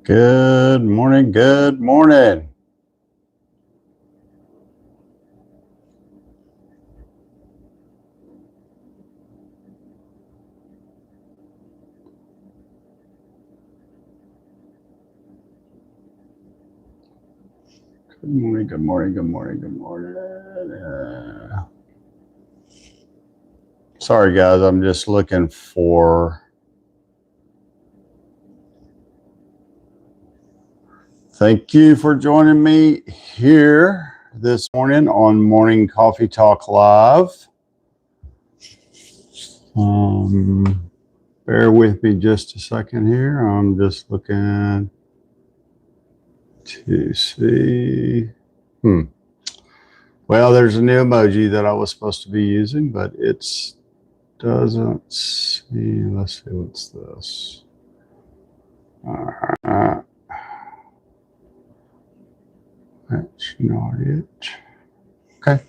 Good morning. Good morning. Good morning. Good morning. Good morning. Good morning. Sorry, guys. I'm just looking for. Thank you for joining me here this morning on Morning Coffee Talk Live. Bear with me just a second here. I'm just looking to see. Well, there's a new emoji that I was supposed to be using, but it doesn't see. Let's see, what's this? All right. That's not it. Okay.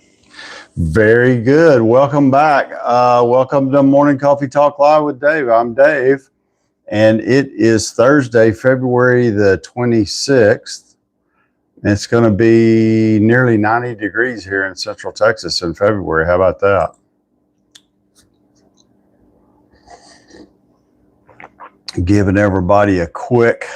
Very good. Welcome back. Welcome to Morning Coffee Talk Live with Dave. I'm Dave, and it is Thursday, February the 26th. It's going to be nearly 90 degrees here in Central Texas in February. How about that? Giving everybody a quick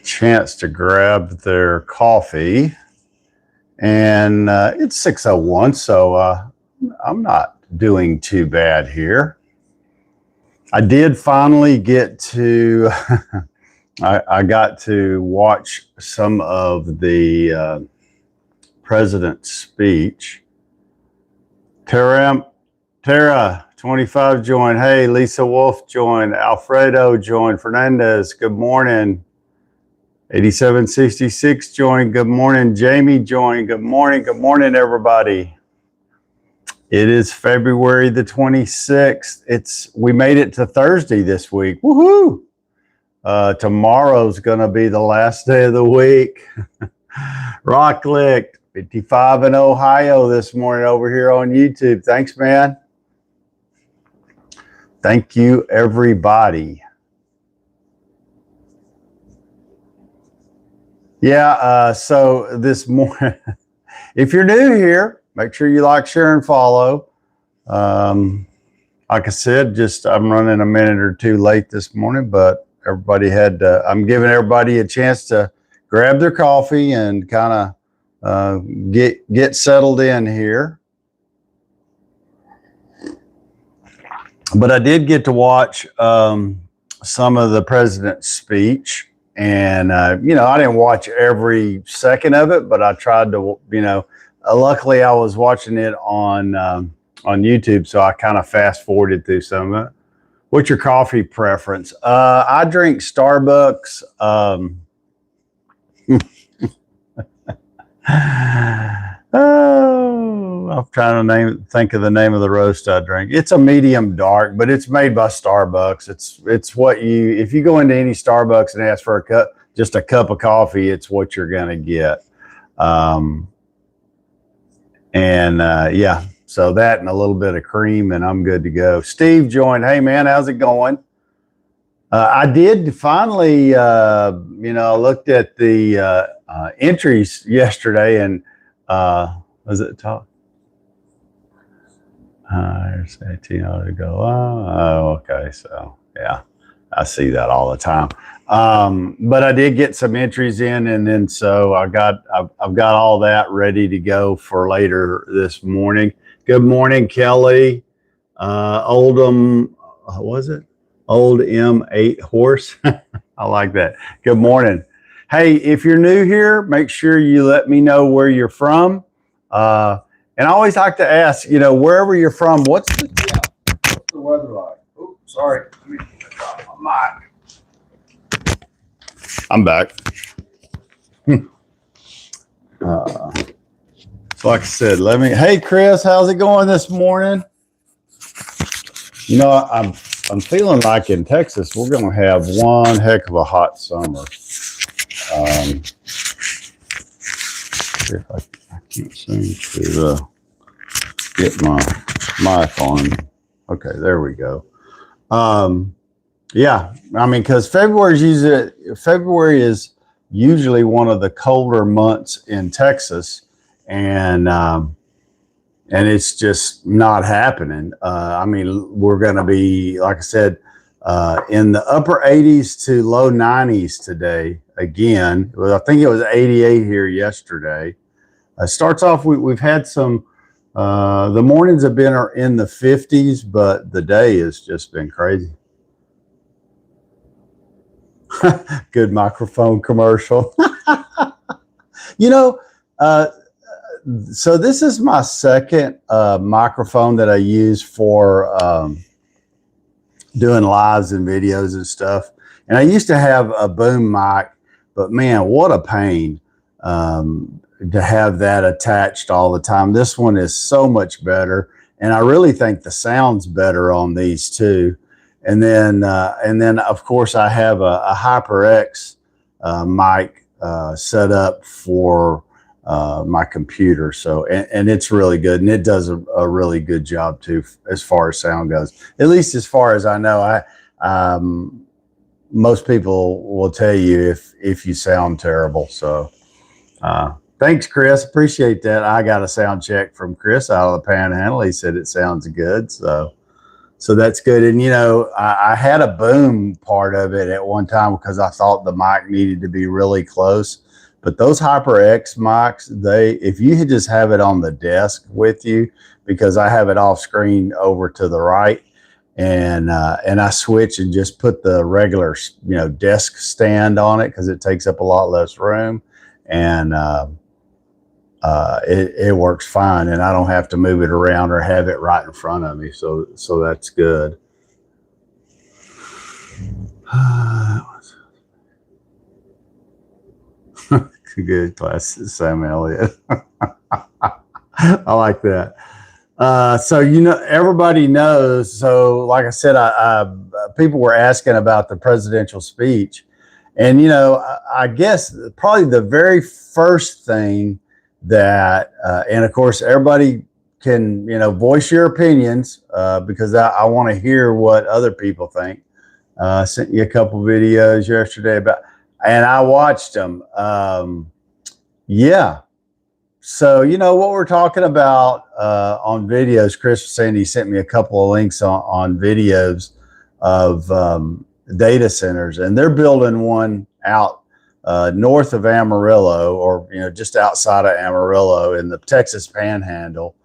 chance to grab their coffee. And it's 6:01, so I'm not doing too bad here. I did finally get to, I got to watch some of the president's speech. Tara 25 joined. Hey, Lisa Wolf joined. Alfredo joined. Fernandez, good morning. 8766 joined. Good morning. Jamie joined. Good morning. Good morning, everybody. It is February the 26th. We made it to Thursday this week. Woohoo! Tomorrow's going to be the last day of the week. Rock clicked 55 in Ohio this morning over here on YouTube. Thanks, man. Thank you, everybody. Yeah, so this morning, if you're new here, make sure you like, share, and follow. Like I said, I'm running a minute or two late this morning, but I'm giving everybody a chance to grab their coffee and kind of get settled in here. But I did get to watch some of the president's speech. And, I didn't watch every second of it, but I tried to, luckily I was watching it on YouTube. So I kind of fast forwarded through some of it. What's your coffee preference? I drink Starbucks. I'm trying to think of the name of the roast I drink. It's a medium dark, but it's made by Starbucks. It's what if you go into any Starbucks and ask for just a cup of coffee, it's what you're going to get. Yeah, so that and a little bit of cream and I'm good to go. Steve joined. Hey man, how's it going? I did finally, I looked at the entries yesterday and was it top? There's 18 hours to go. Oh, okay. So yeah, I see that all the time. But I did get some entries in, and then so I've got all that ready to go for later this morning. Good morning, Kelly. Old M8 horse. I like that. Good morning. Hey, if you're new here, make sure you let me know where you're from. And I always like to ask, wherever you're from, what's the weather like? Oh, sorry. Let me drop my mic. I'm back. So like I said, hey Chris, how's it going this morning? I'm feeling like in Texas, we're going to have one heck of a hot summer. I can't seem to get my mic on. Okay, there we go. Yeah, I mean, because February is usually one of the colder months in Texas, and it's just not happening. I mean, we're going to be, like I said, in the upper 80s to low 90s today. Again, I think it was 88 here yesterday. Starts off, we've had some, the mornings have been in the 50s, but the day has just been crazy. Good microphone commercial. You know, so this is my second microphone that I use for doing lives and videos and stuff. And I used to have a boom mic, but man, what a pain to have that attached all the time. This one is so much better, and I really think the sound's better on these too. And then of course I have a HyperX mic set up for my computer. So, and it's really good, and it does a really good job too, as far as sound goes, at least as far as I know. Most people will tell you if you sound terrible. So, thanks, Chris. Appreciate that. I got a sound check from Chris out of the Panhandle. He said it sounds good. So that's good. And, you know, I had a boom part of it at one time because I thought the mic needed to be really close. But those HyperX mics, if you just have it on the desk with you, because I have it off screen over to the right, and I switch and just put the regular, you know, desk stand on it because it takes up a lot less room, and it works fine, and I don't have to move it around or have it right in front of me. So that's good. Good class, Sam Elliott. I like that. So, you know, everybody knows. So, like I said, people were asking about the presidential speech, and you know, I guess probably the very first thing that, and of course, everybody can, you know, voice your opinions because I want to hear what other people think. I sent you a couple videos yesterday about, and I watched them. Yeah. So, you know, what we're talking about on videos, Chris was saying he sent me a couple of links on videos of data centers, and they're building one out north of Amarillo, or, you know, just outside of Amarillo in the Texas Panhandle.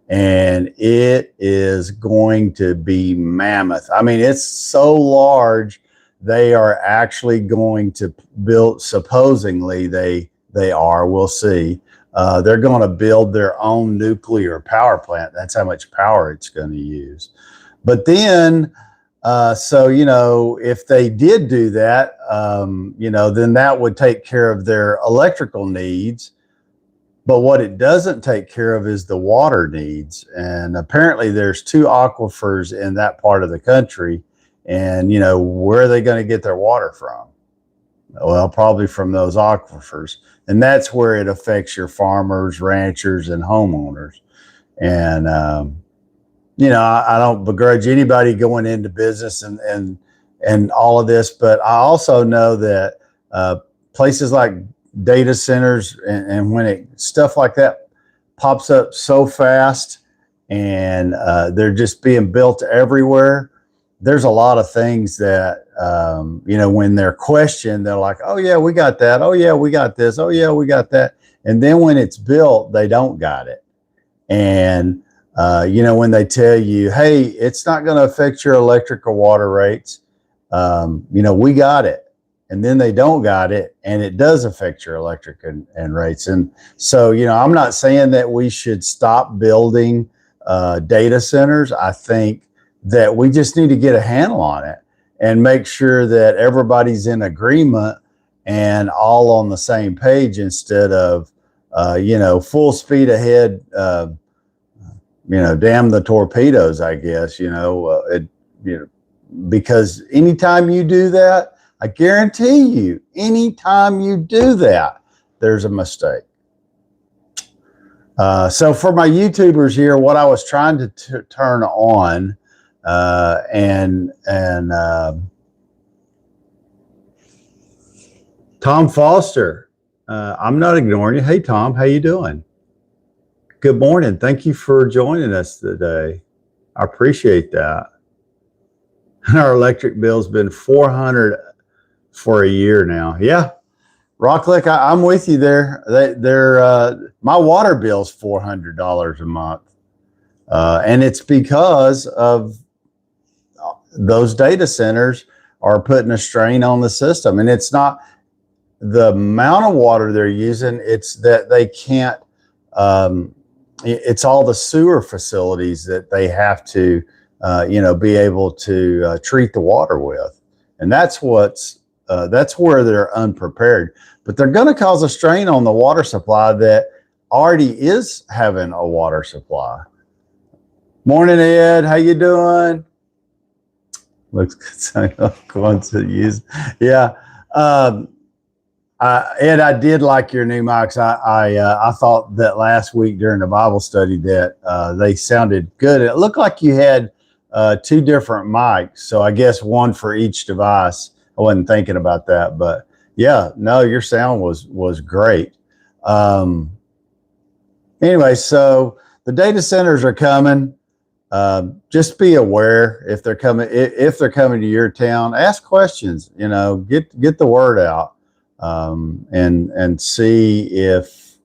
And it is going to be mammoth. I mean, it's so large. They are actually going to build, supposedly they are, we'll see. They're going to build their own nuclear power plant. That's how much power it's going to use. But then, so, you know, if they did do that, you know, then that would take care of their electrical needs. But what it doesn't take care of is the water needs. And apparently there's 2 aquifers in that part of the country. And, you know, where are they going to get their water from? Well, probably from those aquifers. And that's where it affects your farmers, ranchers, and homeowners. And, you know, I don't begrudge anybody going into business and all of this, but I also know that places like data centers and when stuff like that pops up so fast, and they're just being built everywhere, there's a lot of things that, you know, when they're questioned, they're like, oh yeah, we got that. Oh yeah, we got this. Oh yeah, we got that. And then when it's built, they don't got it. And, you know, when they tell you, hey, it's not going to affect your electric or water rates, you know, we got it. And then they don't got it, and it does affect your electric and rates. And so, you know, I'm not saying that we should stop building data centers. I think that we just need to get a handle on it and make sure that everybody's in agreement and all on the same page, instead of, you know, full speed ahead, you know, damn the torpedoes, I guess, you know, you know, because anytime you do that, I guarantee you, anytime you do that, there's a mistake. So for my YouTubers here, what I was trying to turn on, Tom Foster, I'm not ignoring you. Hey, Tom, how you doing? Good morning. Thank you for joining us today. I appreciate that. Our electric bill's been $400 for a year now. Yeah, Rocklick, I'm with you there. My water bill's $400 a month, and it's because of those data centers are putting a strain on the system, and it's not the amount of water they're using; it's that they can't. It's all the sewer facilities that they have to, be able to treat the water with, and that's where they're unprepared. But they're going to cause a strain on the water supply that already is having a water supply. Morning, Ed. How you doing? Looks good. Going to use, yeah. Ed, I did like your new mics. I thought that last week during the Bible study that they sounded good. It looked like you had two different mics, so I guess one for each device. I wasn't thinking about that, but yeah, no, your sound was great. Anyway, so the data centers are coming. Just be aware if they're coming to your town. Ask questions. Get the word out, and see if.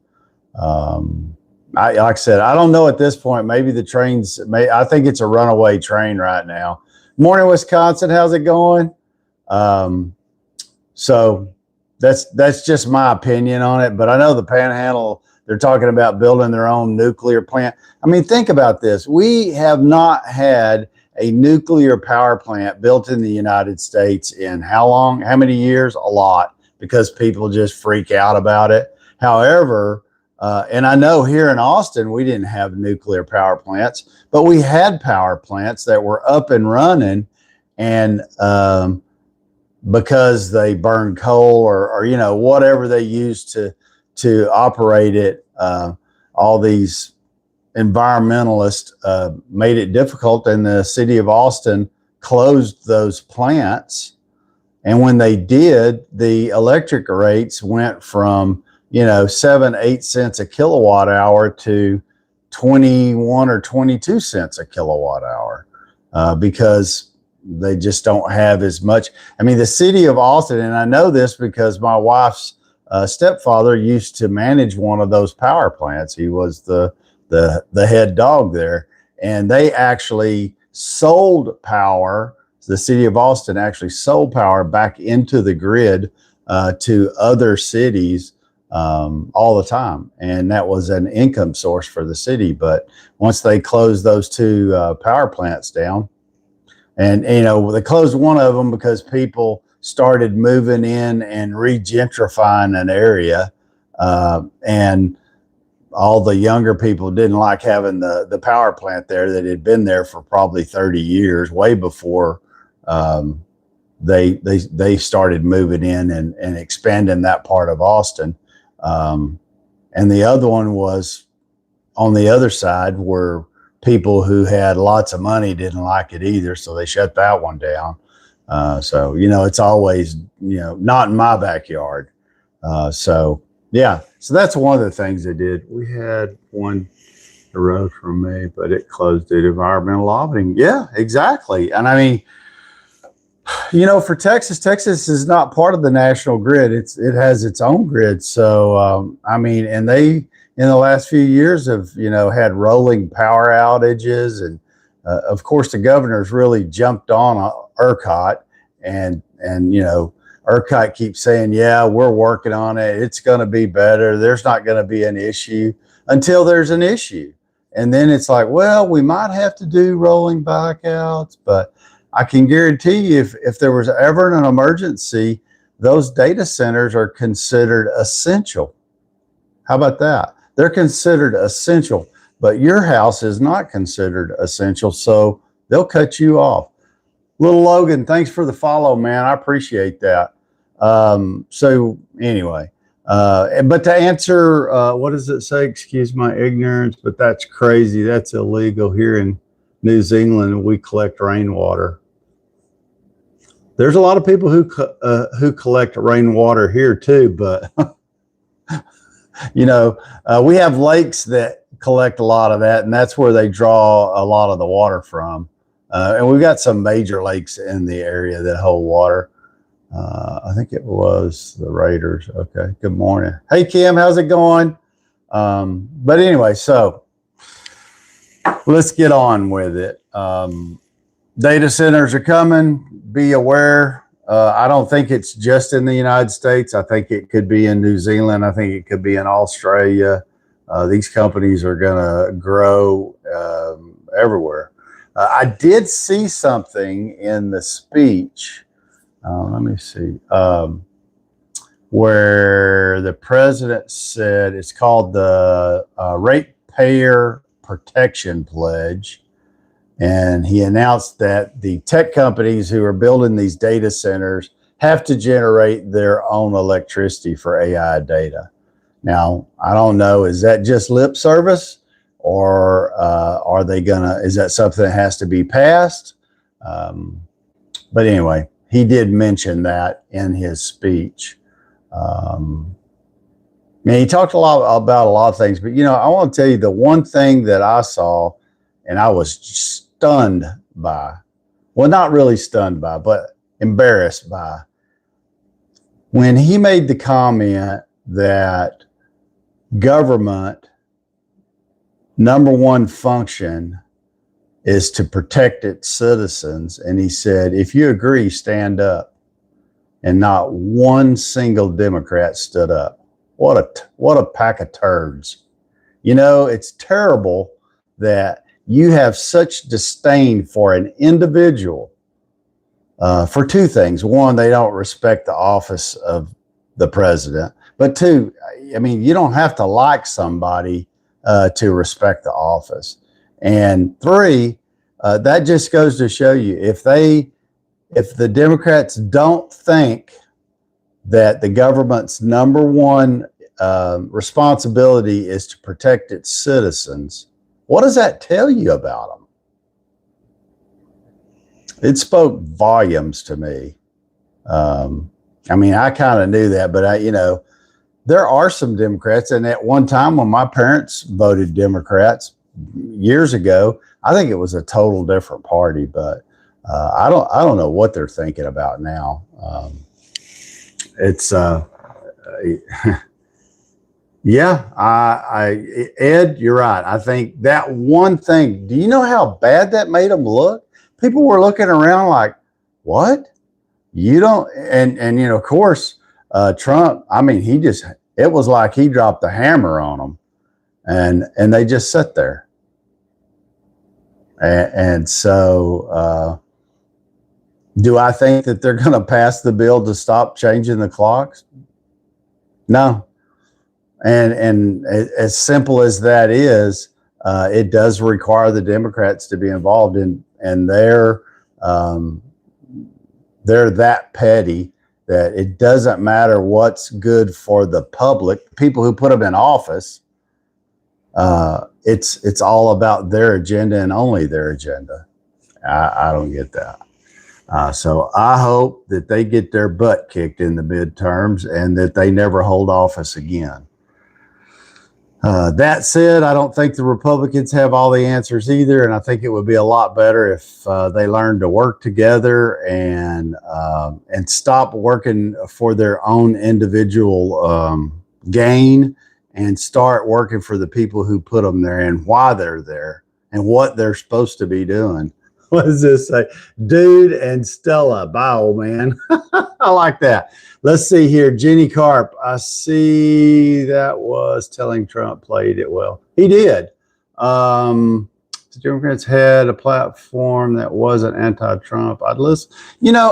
Like I said, I don't know at this point. Maybe the trains. I think it's a runaway train right now. Morning, Wisconsin. How's it going? So that's just my opinion on it, but I know the Panhandle, they're talking about building their own nuclear plant. I mean, think about this. We have not had a nuclear power plant built in the United States in how long? How many years? A lot, because people just freak out about it. However, and I know here in Austin, we didn't have nuclear power plants, but we had power plants that were up and running, and because they burn coal or whatever they used to operate it, all these environmentalists made it difficult, and the city of Austin closed those plants. And when they did, the electric rates went from 7-8 cents a kilowatt hour to 21 or 22 cents a kilowatt hour, because they just don't have as much. I mean, the city of Austin, and I know this because my wife's stepfather used to manage one of those power plants. He was the head dog there, and they actually sold power. The city of Austin actually sold power back into the grid to other cities all the time, and that was an income source for the city. But once they closed those two power plants down, and they closed one of them because people started moving in and regentrifying an area, and all the younger people didn't like having the power plant there that had been there for probably 30 years, way before they started moving in and expanding that part of Austin. And the other one was on the other side, where people who had lots of money didn't like it either, so they shut that one down. So it's always not in my backyard. So that's one of the things they did. We had one the road from me, but it closed due to environmental lobbying. Yeah, exactly. And I mean, for Texas is not part of the national grid. It has its own grid. So I mean, and they in the last few years have had rolling power outages, and of course the governor's really jumped on ERCOT, and ERCOT keeps saying, yeah, we're working on it. It's going to be better. There's not going to be an issue until there's an issue. And then it's like, well, we might have to do rolling blackouts, but I can guarantee you if there was ever an emergency, those data centers are considered essential. How about that? They're considered essential, but your house is not considered essential, so they'll cut you off. Little Logan, thanks for the follow, man. I appreciate that. So anyway, But to answer, what does it say? Excuse my ignorance, but that's crazy. That's illegal here in New Zealand. We collect rainwater. There's a lot of people who collect rainwater here too, but we have lakes that collect a lot of that, and that's where they draw a lot of the water from. And we've got some major lakes in the area that hold water. I think it was the Raiders. Okay. Good morning. Hey, Kim, how's it going? But anyway, so let's get on with it. Data centers are coming. Be aware. I don't think it's just in the United States. I think it could be in New Zealand. I think it could be in Australia. These companies are going to grow everywhere. I did see something in the speech. Let me see. Where the president said it's called the Ratepayer Protection Pledge. And he announced that the tech companies who are building these data centers have to generate their own electricity for AI data. Now, I don't know, is that just lip service, or are they is that something that has to be passed? But anyway, he did mention that in his speech. And he talked a lot about a lot of things, but I want to tell you the one thing that I saw and I was stunned by, well, not really stunned by, but embarrassed by, when he made the comment that government number one function is to protect its citizens. And he said, if you agree, stand up. And not one single Democrat stood up. What a pack of turds. It's terrible that you have such disdain for an individual for two things. One, they don't respect the office of the president. But two, you don't have to like somebody to respect the office. And three, that just goes to show you, if the Democrats don't think that the government's number one responsibility is to protect its citizens, what does that tell you about them? It spoke volumes to me. I kind of knew that, but there are some Democrats, and at one time when my parents voted Democrats years ago, I think it was a total different party, but I don't know what they're thinking about now. Ed, you're right. I think that one thing, do you know how bad that made them look? People were looking around like, what? You don't, and of course, Trump, it was like he dropped the hammer on them, and they just sat there. And so, do I think that they're going to pass the bill to stop changing the clocks? No. And as simple as that is, it does require the Democrats to be involved in, and they're that petty that it doesn't matter what's good for the public, people who put them in office. It's all about their agenda and only their agenda. I don't get that. So I hope that they get their butt kicked in the midterms and that they never hold office again. That said, I don't think the Republicans have all the answers either, and I think it would be a lot better if they learned to work together and stop working for their own individual gain and start working for the people who put them there and why they're there and what they're supposed to be doing. What does this say? Dude and Stella. Bye, old man. I like that. Let's see here. Jenny Carp. I see that was telling Trump played it well. He did. The Democrats had a platform that wasn't anti-Trump. I'd listen.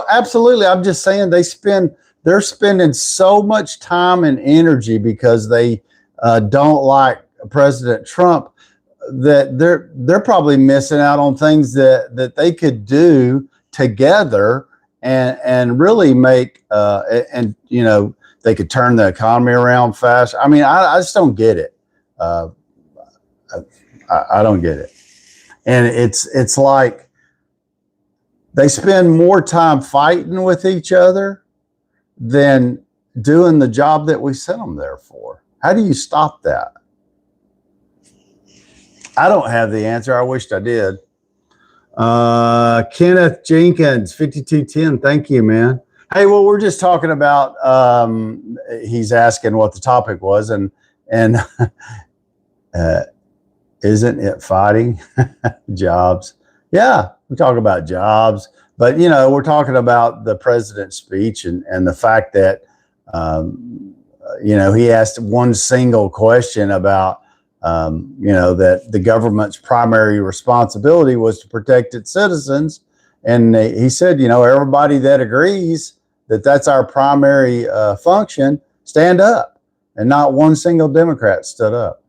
Absolutely. I'm just saying they're spending so much time and energy because they don't like President Trump, that they're probably missing out on things that they could do together and really make the they could turn the economy around fast. I mean, I just don't get it. I don't get it. And it's like they spend more time fighting with each other than doing the job that we sent them there for. How do you stop that? I don't have the answer. I wished I did. Kenneth Jenkins, 5210. Thank you, man. Hey, well, we're just talking about, he's asking what the topic was, and isn't it fighting? Jobs? Yeah, we talk about jobs, but we're talking about the president's speech and the fact that he asked one single question about that the government's primary responsibility was to protect its citizens, and he said, everybody that agrees that that's our primary function, stand up, and not one single Democrat stood up.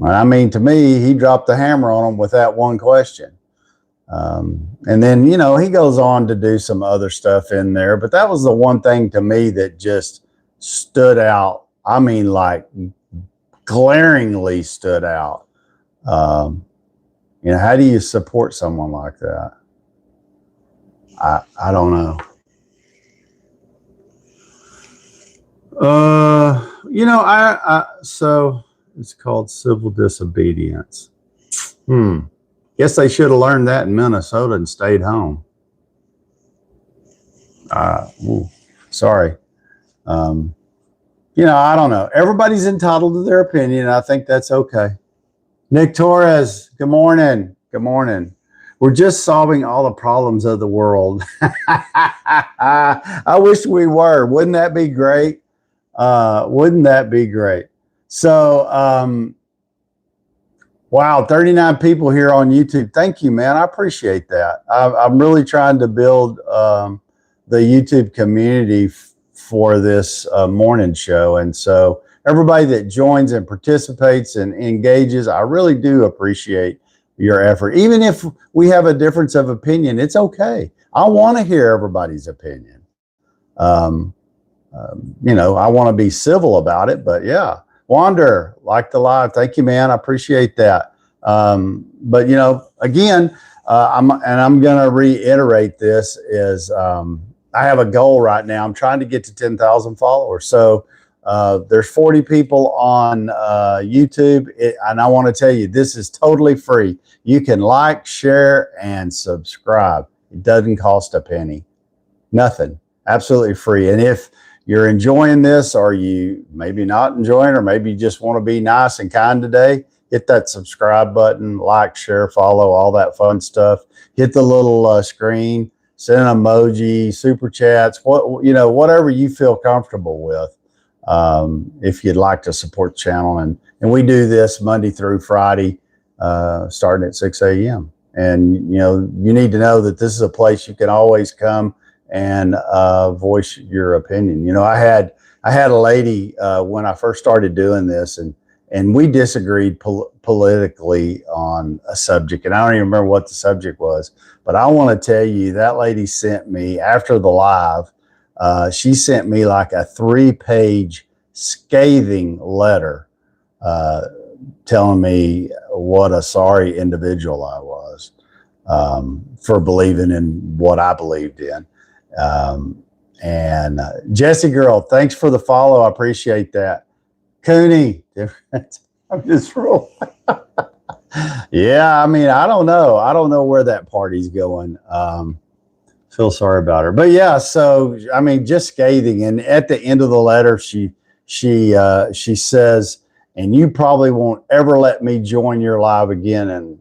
I mean, to me, he dropped the hammer on them with that one question. And then, he goes on to do some other stuff in there, but that was the one thing to me that just stood out. I mean, like glaringly stood out. How do you support someone like that? I don't know. So it's called civil disobedience. Guess they should have learned that in Minnesota and stayed home. Sorry. I don't know. Everybody's entitled to their opinion. I think that's okay. Nick Torres, good morning. Good morning. We're just solving all the problems of the world. I wish we were. Wouldn't that be great? Wouldn't that be great? So, wow, 39 people here on YouTube. Thank you, man. I appreciate that. I'm really trying to build the YouTube community for this morning show. And so everybody that joins and participates and engages, I really do appreciate your effort. Even if we have a difference of opinion, it's okay. I want to hear everybody's opinion. I want to be civil about it, but yeah. Wander, like the live. Thank you, man. I appreciate that. But again, I'm going to reiterate this is, I have a goal right now. I'm trying to get to 10,000 followers. So there's 40 people on YouTube. And I want to tell you, this is totally free. You can like, share, and subscribe. It doesn't cost a penny. Nothing. Absolutely free. And if you're enjoying this, or you maybe not enjoying, or maybe you just want to be nice and kind today, hit that subscribe button, like, share, follow, all that fun stuff. Hit the little screen, send an emoji, super chats, whatever you feel comfortable with. If you'd like to support the channel, and we do this Monday through Friday, starting at 6 a.m. And you need to know that this is a place you can always come and voice your opinion. I had a lady when I first started doing this, and we disagreed politically on a subject, and I don't even remember what the subject was, but I want to tell you that lady sent me, after the live, she sent me like a 3-page scathing letter telling me what a sorry individual I was for believing in what I believed in. And Jesse girl, thanks for the follow. I appreciate that. Cooney, I'm just real. Yeah, I mean, I don't know where that party's going. Feel sorry about her, but yeah. So I mean, just scathing. And at the end of the letter, she says, "And you probably won't ever let me join your live again." And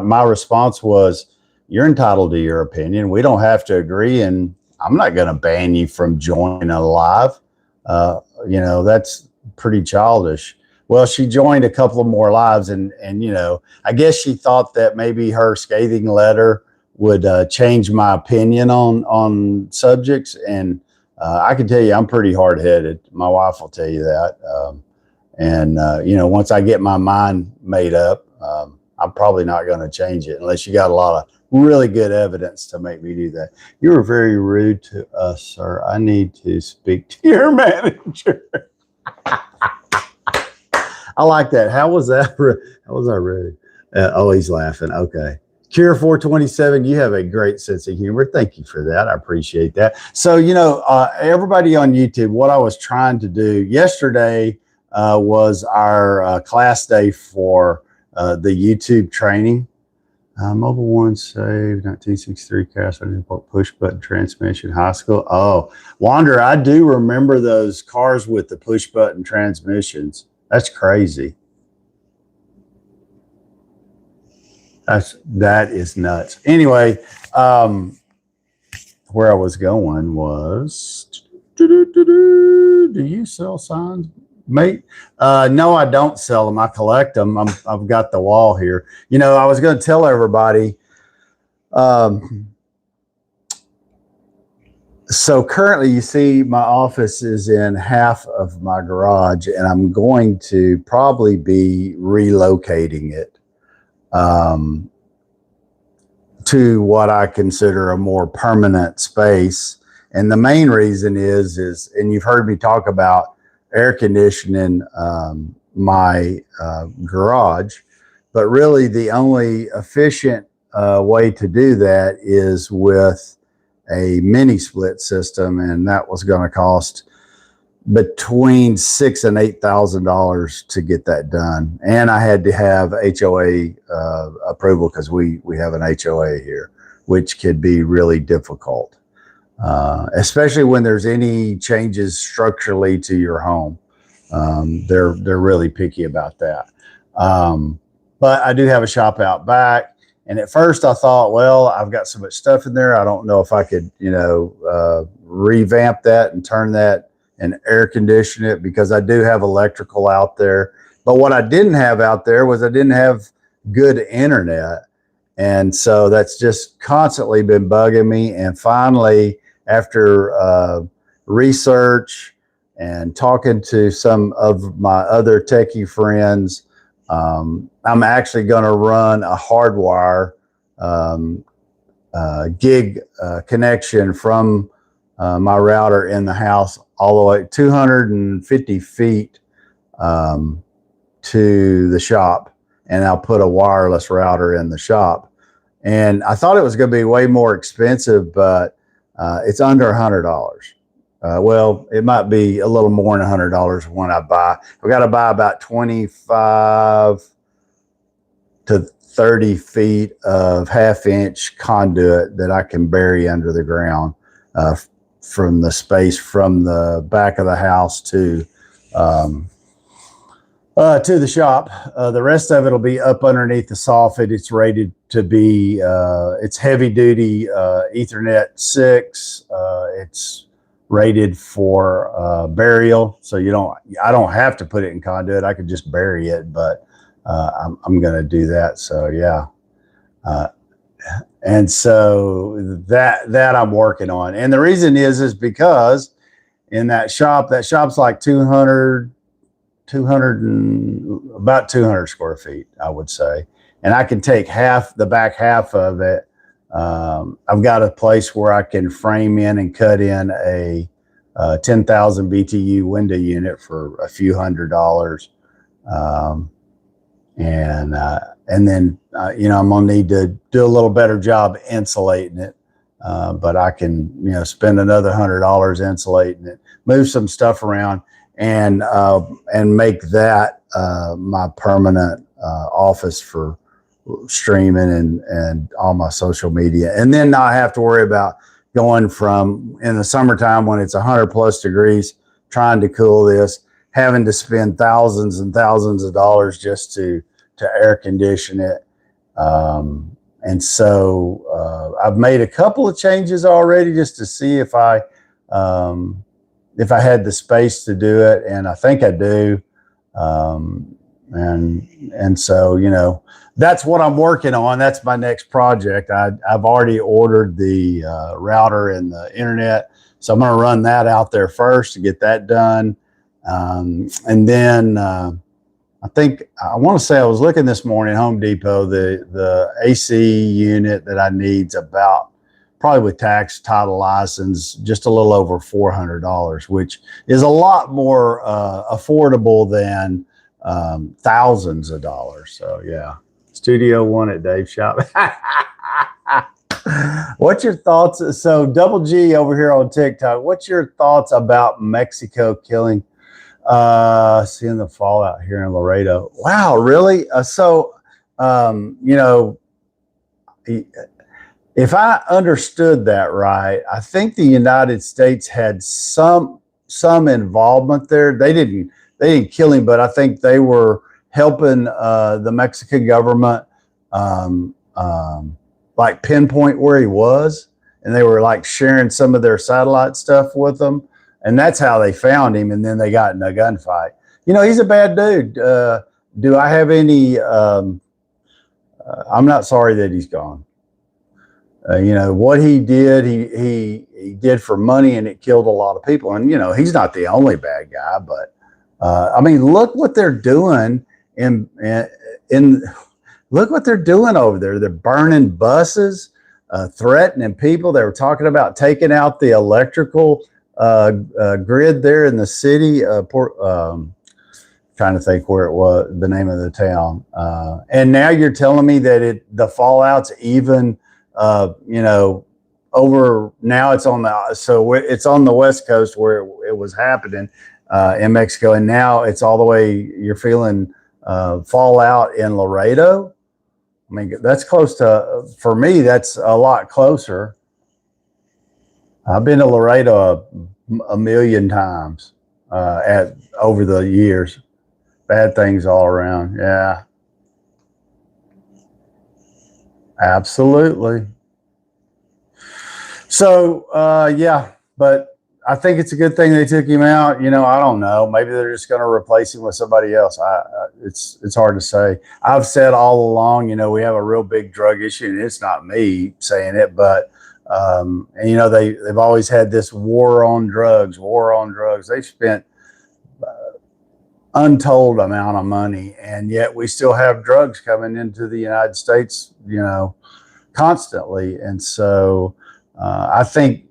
my response was, "You're entitled to your opinion. We don't have to agree, and I'm not going to ban you from joining a live. That's pretty childish." Well, she joined a couple of more lives, and I guess she thought that maybe her scathing letter would change my opinion on subjects. And I can tell you, I'm pretty hard-headed. My wife will tell you that. Once I get my mind made up, I'm probably not going to change it unless you got a lot of really good evidence to make me do that. You were very rude to us, sir. I need to speak to your manager. I like that. How was that? How was I rude? Oh, he's laughing. Okay. Cure 427, you have a great sense of humor. Thank you for that. I appreciate that. So, everybody on YouTube, what I was trying to do yesterday was our class day for the YouTube training. Mobile One saved 1963 cast push button transmission, high school. Oh, Wander, I do remember those cars with the push button transmissions. That's crazy. That is nuts. Anyway, where I was going was, do you sell signs, mate? No, I don't sell them. I collect them. I've got the wall here. I was going to tell everybody. So currently, you see, my office is in half of my garage, and I'm going to probably be relocating it to what I consider a more permanent space. And the main reason is, and you've heard me talk about air conditioning my garage, but really the only efficient way to do that is with a mini split system, and that was going to cost between $6,000 and $8,000 to get that done. And I had to have HOA approval because we have an HOA here, which could be really difficult, especially when there's any changes structurally to your home. They're really picky about that. But I do have a shop out back. And at first I thought, well, I've got so much stuff in there, I don't know if I could, revamp that and turn that and air condition it, because I do have electrical out there. But what I didn't have out there was I didn't have good internet. And so that's just constantly been bugging me. And finally, after research and talking to some of my other techie friends, I'm actually going to run a hardwire gig connection from my router in the house all the way 250 feet to the shop, and I'll put a wireless router in the shop. And I thought it was going to be way more expensive, but it's under $100. Well, it might be a little more than $100 when I buy. I've got to buy about 25 to 30 feet of 1/2-inch conduit that I can bury under the ground from the space from the back of the house to the shop. The rest of it will be up underneath the soffit. It's rated to be, it's heavy duty Ethernet 6. It's rated for burial. So I don't have to put it in conduit. I could just bury it, but I'm going to do that. So yeah. And so that I'm working on. And the reason is because in that shop's like about 200 square feet, I would say. And I can take the back half of it. I've got a place where I can frame in and cut in a 10,000 BTU window unit for a few $100s. And then, I'm going to need to do a little better job insulating it. But I can, spend another $100 insulating it, move some stuff around, and make that my permanent office for streaming and all my social media. And then not have to worry about going from, in the summertime when it's 100+ degrees, trying to cool this, having to spend thousands and thousands of dollars just to air condition it. And so I've made a couple of changes already just to see if I had the space to do it, and I think I do. And so, that's what I'm working on. That's my next project. I've already ordered the router and the internet, so I'm going to run that out there first to get that done. And then I want to say I was looking this morning at Home Depot, the AC unit that I need's about, probably with tax, title, license, just a little over $400, which is a lot more affordable than thousands of dollars. So yeah, Studio One at Dave's shop. What's your thoughts? So Double G over here on TikTok, what's your thoughts about Mexico killing, seeing the fallout here in Laredo? Wow, really? You know, if I understood that right, I think the United States had some involvement there. They didn't kill him, but I think they were helping the Mexican government like pinpoint where he was, and they were like sharing some of their satellite stuff with them, and that's how they found him. And then they got in a gunfight. You know, he's a bad dude. Do I have any? I'm not sorry that he's gone. You know what he did. He did for money, and it killed a lot of people. And you know, he's not the only bad guy, but I mean, look what they're doing in look what they're doing over there. They're burning buses, threatening people. They were talking about taking out the electrical grid there in the city. Trying to think where it was, the name of the town. And now you're telling me that the fallout's even, you know, over now. It's on it's on the West Coast where it was happening in Mexico, and now it's all the way. You're feeling fallout in Laredo. I mean, that's close to, for me, that's a lot closer. I've been to Laredo a million times over the years. Bad things all around. Yeah, absolutely. So, yeah, but I think it's a good thing they took him out. You know, I don't know. Maybe they're just going to replace him with somebody else. It's hard to say. I've said all along, you know, we have a real big drug issue, and it's not me saying it, but and you know, they've always had this war on drugs. They've spent untold amount of money, and yet we still have drugs coming into the United States, you know, constantly. And so I think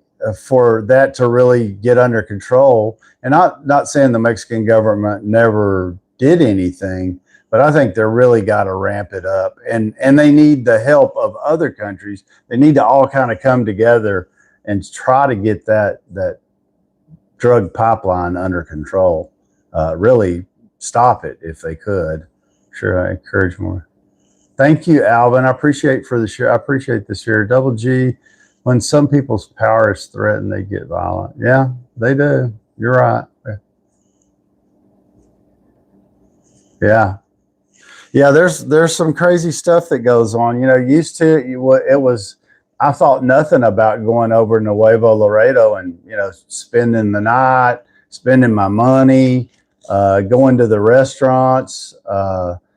for that to really get under control, and not saying the Mexican government never did anything, but I think they're really got to ramp it up, and they need the help of other countries. They need to all kind of come together and try to get that drug pipeline under control. Really stop it if they could. Sure, I encourage more. Thank you, Alvin. I appreciate for the share. I appreciate the share. Double G. When some people's power is threatened, they get violent. Yeah, they do. You're right. Yeah. Yeah, there's some crazy stuff that goes on. You know, used to it was, I thought nothing about going over to Nuevo Laredo and, you know, spending the night, spending my money, going to the restaurants,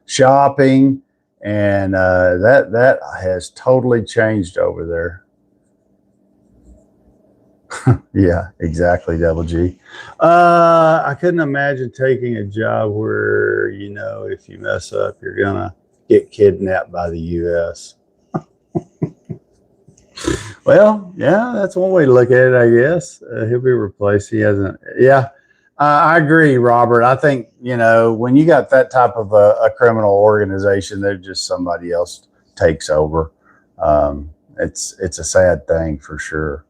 shopping, and that has totally changed over there. Yeah, exactly, Double G. I couldn't imagine taking a job where, you know, if you mess up, you're gonna get kidnapped by the U.S. Well, yeah, that's one way to look at it, I guess. He'll be replaced. He hasn't. Yeah, I agree, Robert. I think, you know, when you got that type of a criminal organization, they're just somebody else takes over. It's a sad thing for sure.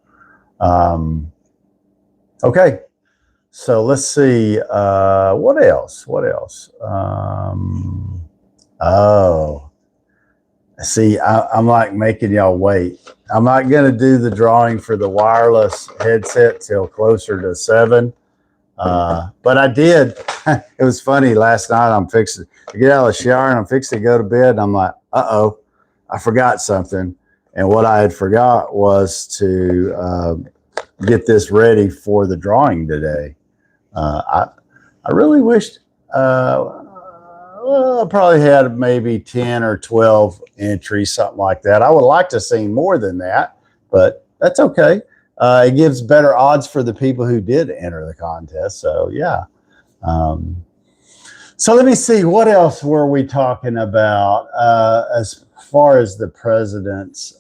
Okay, so let's see. What else? Oh, see, I'm like making y'all wait. I'm not going to do the drawing for the wireless headset till closer to 7. But I did. It was funny. Last night I'm fixing to get out of the shower and I'm fixing to go to bed. And I'm like, uh-oh, I forgot something. And what I had forgot was to get this ready for the drawing today. I really wished, well, I probably had maybe 10 or 12 entries, something like that. I would like to see more than that, but that's okay. It gives better odds for the people who did enter the contest. So yeah. So let me see, what else were we talking about as far as the president's he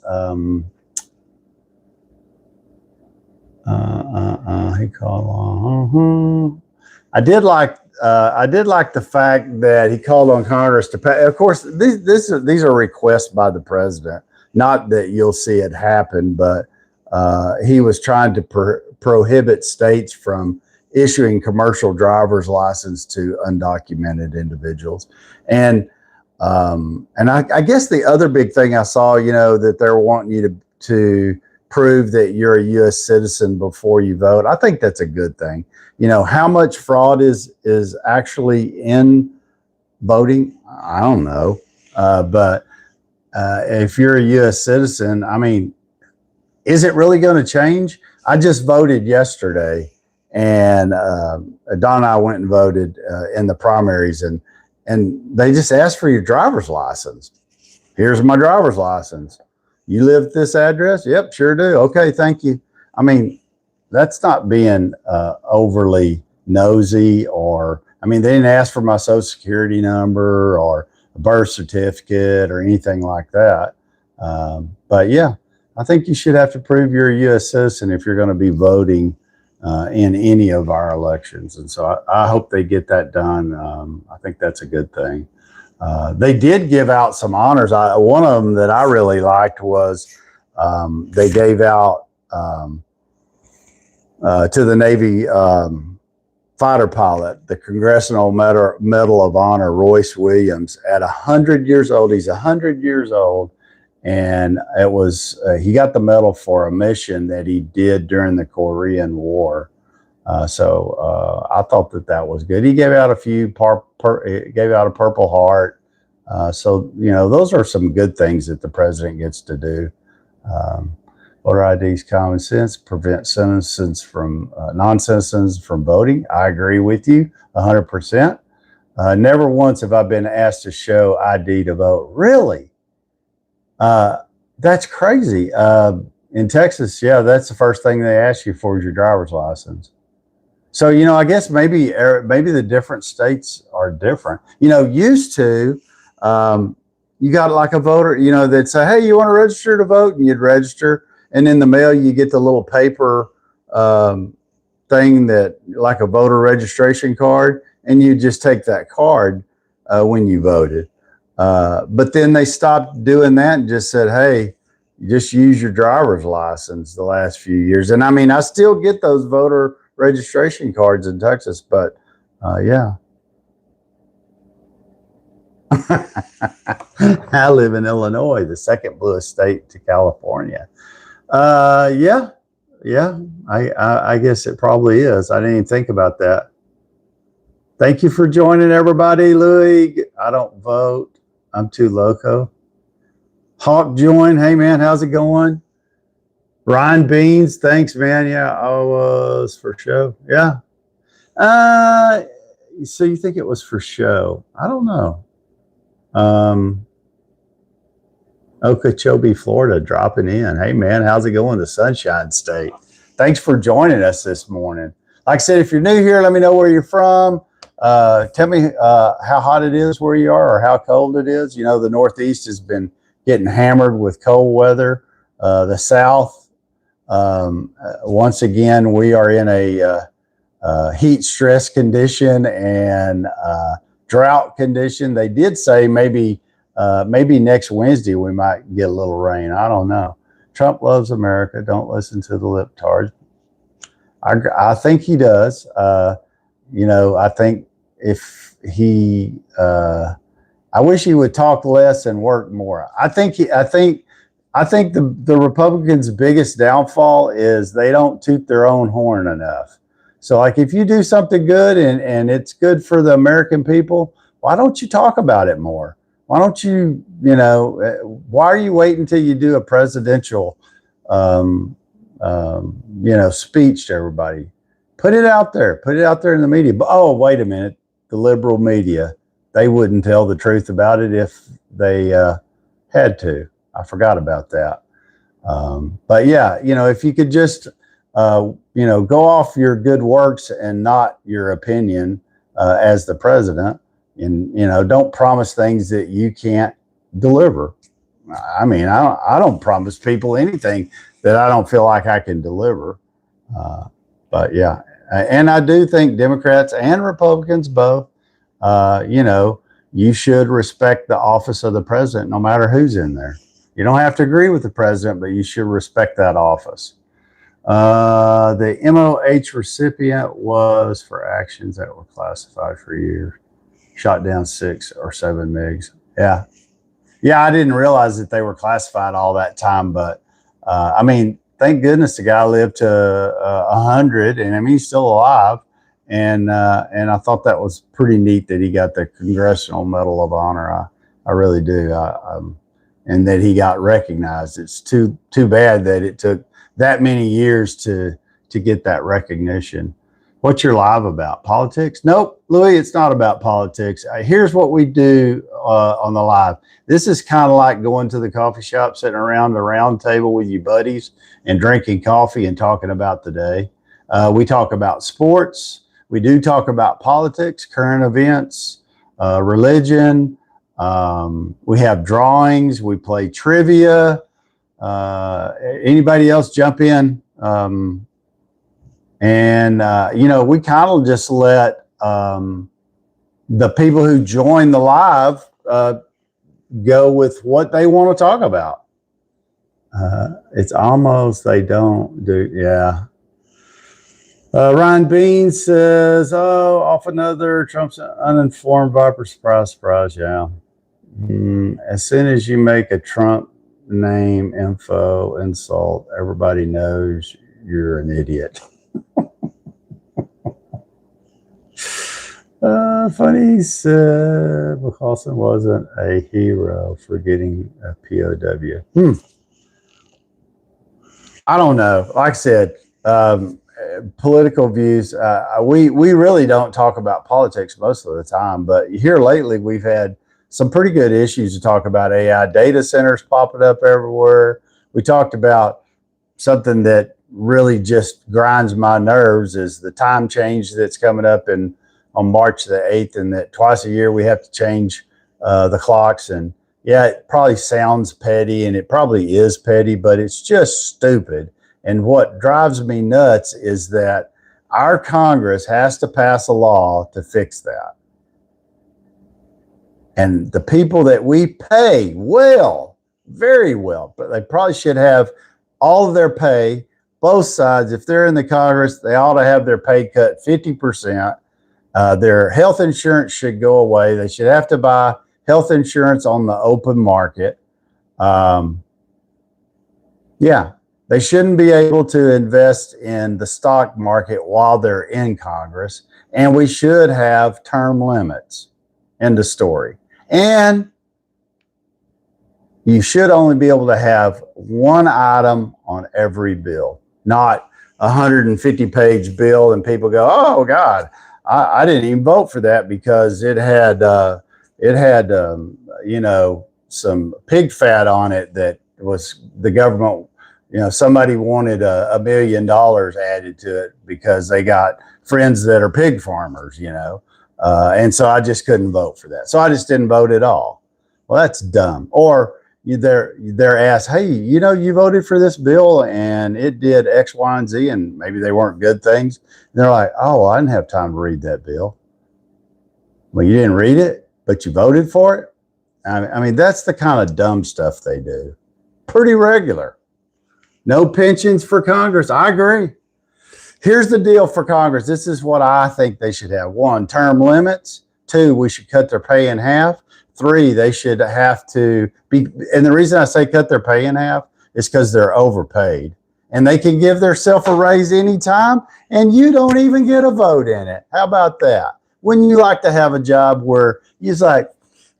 called on. I did like the fact that he called on Congress to pay. Of course, these are requests by the president. Not that you'll see it happen, but he was trying to prohibit states from issuing commercial driver's license to undocumented individuals. And I guess the other big thing I saw, that they're wanting you to prove that you're a U.S. citizen before you vote. I think that's a good thing. How much fraud is actually in voting? I don't know. But if you're a U.S. citizen, I mean, is it really going to change? I just voted yesterday, and Don and I went and voted in the primaries, and they just asked for your driver's license. Here's my driver's license. You live at this address? Yep, sure do. Okay, thank you. I mean, that's not being overly nosy, or, I mean, they didn't ask for my social security number or a birth certificate or anything like that. But yeah, I think you should have to prove you're a U.S. citizen if you're going to be voting in any of our elections. And so I hope they get that done. I think that's a good thing. They did give out some honors. One of them that I really liked was they gave out to the Navy fighter pilot, the Congressional Medal of Honor, Royce Williams, at 100 years old. He's 100 years old. And it was, he got the medal for a mission that he did during the Korean War. So I thought that was good. He gave out a few, gave out a Purple Heart. So, those are some good things that the president gets to do. Voter ID is common sense, prevent citizens from, non-citizens from voting. I agree with you 100%. Never once have I been asked to show ID to vote. Really? That's crazy. In Texas, yeah, that's the first thing they ask you for is your driver's license. So, I guess maybe the different states are different. Used to, you got like a voter, they'd say, hey, you want to register to vote? And you'd register. And in the mail, you get the little paper thing that, like a voter registration card, and you just take that card when you voted. But then they stopped doing that and just said, hey, just use your driver's license the last few years. And I mean, I still get those voter registration cards in Texas, but yeah. I live in Illinois, the second bluest state to California. Yeah, I guess it probably is. I didn't even think about that. Thank you for joining, everybody. Louis, I don't vote. I'm too loco. Hawk join. Hey, man, how's it going? Ryan Beans, thanks, man. Yeah, I was for show. Yeah. So you think it was for show? I don't know. Okeechobee, Florida, dropping in. Hey, man, how's it going? The Sunshine State. Thanks for joining us this morning. Like I said, if you're new here, let me know where you're from. Tell me how hot it is where you are or how cold it is. The Northeast has been getting hammered with cold weather. The South, once again, we are in a heat stress condition and drought condition. They did say maybe next Wednesday we might get a little rain. I don't know. Trump loves America. Don't listen to the libtards. I think he does. I think if he, I wish he would talk less and work more. I think the Republicans' biggest downfall is they don't toot their own horn enough. So like if you do something good and it's good for the American people, why don't you talk about it more? Why don't you, why are you waiting until you do a presidential, speech to everybody? Put it out there. Put it out there in the media. But, oh, wait a minute. The liberal media, they wouldn't tell the truth about it if they had to. I forgot about that. But yeah, if you could just, go off your good works and not your opinion as the president, And, don't promise things that you can't deliver. I mean, I don't promise people anything that I don't feel like I can deliver. But yeah, and I do think Democrats and Republicans both, you should respect the office of the president no matter who's in there. You don't have to agree with the president, but you should respect that office. The MOH recipient was for actions that were classified for years. Shot down 6 or 7 MiGs. Yeah. Yeah, I didn't realize that they were classified all that time, but I mean, thank goodness the guy lived to 100, and I mean, he's still alive. And I thought that was pretty neat that he got the Congressional Medal of Honor. I really do. And that he got recognized. It's too bad that it took that many years to get that recognition. What's your live about? Politics? Nope, Louis, it's not about politics. Here's what we do on the live. This is kind of like going to the coffee shop, sitting around the round table with your buddies and drinking coffee and talking about the day. We talk about sports. We do talk about politics, current events, religion. We have drawings. We play trivia. Anybody else jump in? We kind of just let the people who join the live go with what they want to talk about. It's almost they don't do, yeah. Ryan Bean says, oh, off another Trump's uninformed viper. Surprise, surprise, yeah. As soon as you make a Trump name, info, insult, everybody knows you're an idiot. Funny, he said McCaulson wasn't a hero for getting a POW. I don't know. Like I said, political views. We really don't talk about politics most of the time, but here lately we've had some pretty good issues to talk about. AI data centers popping up everywhere. We talked about something that really just grinds my nerves is the time change that's coming up on March the 8th, and that twice a year we have to change the clocks. And yeah, it probably sounds petty, and it probably is petty, but it's just stupid. And what drives me nuts is that our Congress has to pass a law to fix that. And the people that we pay well, very well, but they probably should have all of their pay, both sides. If they're in the Congress, they ought to have their pay cut 50%. Their health insurance should go away. They should have to buy health insurance on the open market. Yeah, they shouldn't be able to invest in the stock market while they're in Congress. And we should have term limits. End of story. And you should only be able to have one item on every bill, not a 150-page bill, and people go, "Oh God, I didn't even vote for that because it had some pig fat on it that was the government. Somebody wanted $1 million added to it because they got friends that are pig farmers, and so I just couldn't vote for that. So I just didn't vote at all. Well, that's dumb. Or they're asked, hey, you voted for this bill and it did X, Y, and Z, and maybe they weren't good things. And they're like, oh, I didn't have time to read that bill. Well, you didn't read it, but you voted for it. I mean, that's the kind of dumb stuff they do. Pretty regular. No pensions for Congress. I agree. Here's the deal for Congress. This is what I think they should have. 1, term limits. 2, we should cut their pay in half. 3, they should have to be, and the reason I say cut their pay in half is because they're overpaid. And they can give themselves a raise anytime, and you don't even get a vote in it. How about that? Wouldn't you like to have a job where you're like,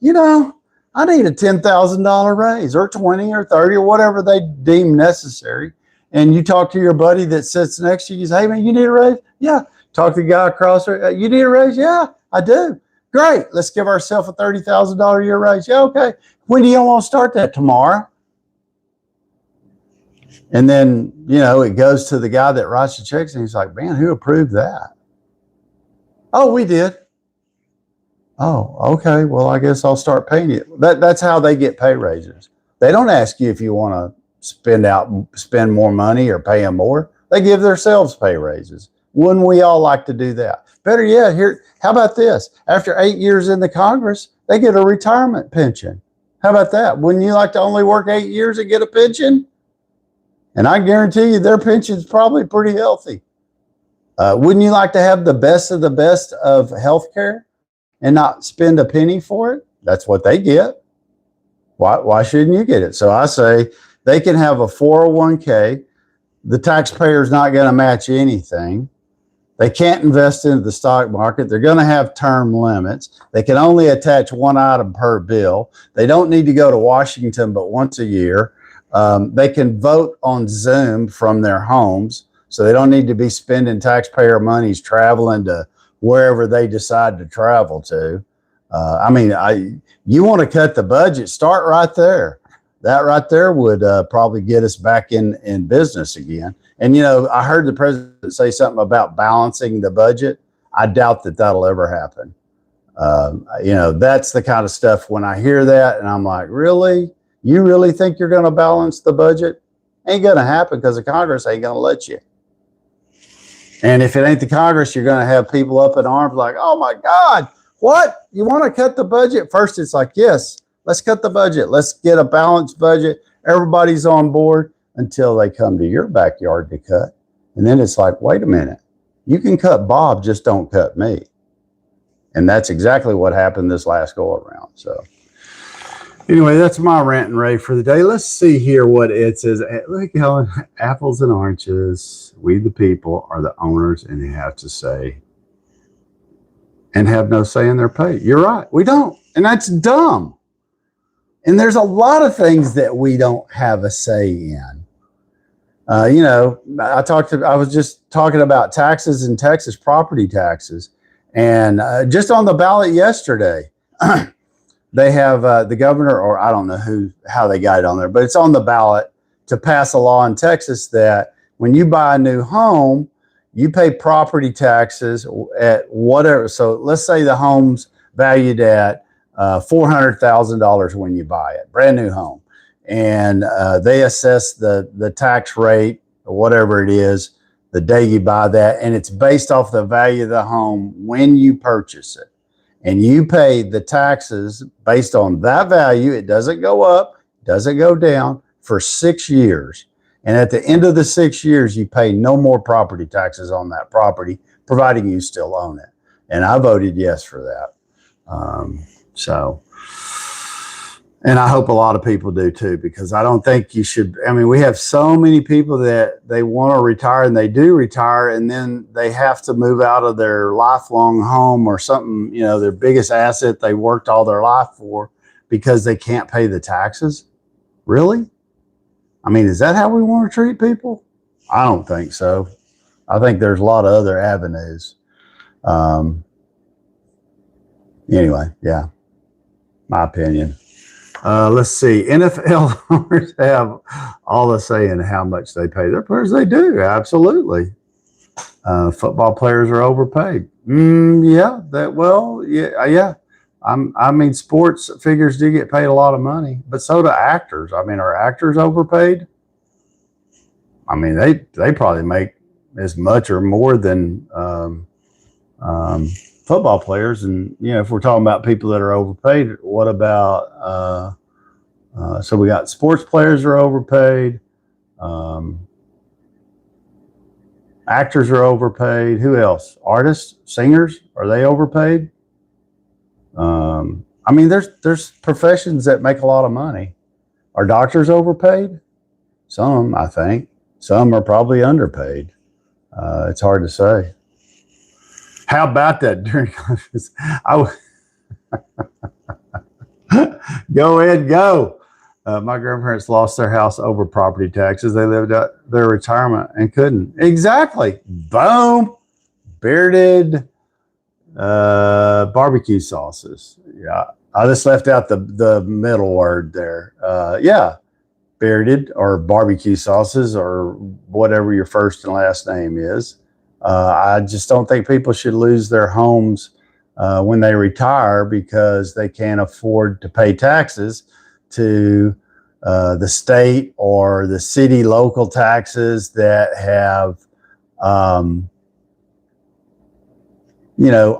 I need a $10,000 raise, or 20 or 30 or whatever they deem necessary. And you talk to your buddy that sits next to you, you say, hey man, you need a raise? Yeah. Talk to the guy across there, you need a raise? Yeah, I do. Great. Let's give ourselves a $30,000 a year raise. Yeah, okay. When do you want to start that? Tomorrow? And then, it goes to the guy that writes the checks, and he's like, man, who approved that? Oh, we did. Oh, okay. Well, I guess I'll start paying you. That's how they get pay raises. They don't ask you if you want to spend more money or pay them more. They give themselves pay raises. Wouldn't we all like to do that? Better yet, here, how about this? After 8 years in the Congress, they get a retirement pension. How about that? Wouldn't you like to only work 8 years and get a pension? And I guarantee you their pension's probably pretty healthy. Wouldn't you like to have the best of healthcare and not spend a penny for it? That's what they get. Why shouldn't you get it? So I say they can have a 401k. The taxpayer's not going to match anything. They can't invest into the stock market. They're going to have term limits. They can only attach one item per bill. They don't need to go to Washington but once a year. They can vote on Zoom from their homes, so they don't need to be spending taxpayer monies traveling to wherever they decide to travel to. You want to cut the budget, start right there. That right there would probably get us back in business again. And, I heard the president say something about balancing the budget. I doubt that that'll ever happen. That's the kind of stuff when I hear that and I'm like, really? You really think you're going to balance the budget? Ain't going to happen because the Congress ain't going to let you. And if it ain't the Congress, you're going to have people up in arms like, oh my God, what? You want to cut the budget? First, it's like, yes, let's cut the budget. Let's get a balanced budget. Everybody's on board until they come to your backyard to cut. And then it's like, wait a minute, you can cut Bob, just don't cut me. And that's exactly what happened this last go around. So anyway, that's my rant and rave for the day. Let's see here what it says. Look, Helen, apples and oranges. We, the people, are the owners and they have to say and have no say in their pay. You're right. We don't. And that's dumb. And there's a lot of things that we don't have a say in. I was just talking about taxes in Texas, property taxes. And just on the ballot yesterday, they have the governor, or I don't know how they got it on there, but it's on the ballot to pass a law in Texas that when you buy a new home, you pay property taxes at whatever. So let's say the home's valued at $400,000 when you buy it, brand new home. And they assess the tax rate or whatever it is the day you buy that. And it's based off the value of the home when you purchase it. And you pay the taxes based on that value. It doesn't go up, doesn't go down for 6 years. And at the end of the 6 years, you pay no more property taxes on that property, providing you still own it. And I voted yes for that. And I hope a lot of people do too, because I don't think you should. I mean, we have so many people that they want to retire and they do retire, and then they have to move out of their lifelong home or something, their biggest asset they worked all their life for, because they can't pay the taxes. Really? I mean, is that how we want to treat people? I don't think so. I think there's a lot of other avenues. Anyway, yeah, my opinion. Let's see. NFL owners have all the say in how much they pay their players. They do, absolutely. Football players are overpaid. Yeah. I mean, sports figures do get paid a lot of money, but so do actors. I mean, are actors overpaid? I mean, they probably make as much or more than football players. And if we're talking about people that are overpaid, what about so we got sports players are overpaid, actors are overpaid. Who else? Artists, singers, are they overpaid? I mean, there's professions that make a lot of money. Are doctors overpaid? Some, I think. Some are probably underpaid. It's hard to say. How about that during conference? Go ahead, go. My grandparents lost their house over property taxes. They lived out their retirement and couldn't. Exactly. Boom. Bearded barbecue sauces. Yeah. I just left out the middle word there. Yeah. Bearded or barbecue sauces or whatever your first and last name is. I just don't think people should lose their homes when they retire because they can't afford to pay taxes to the state or the city local taxes that have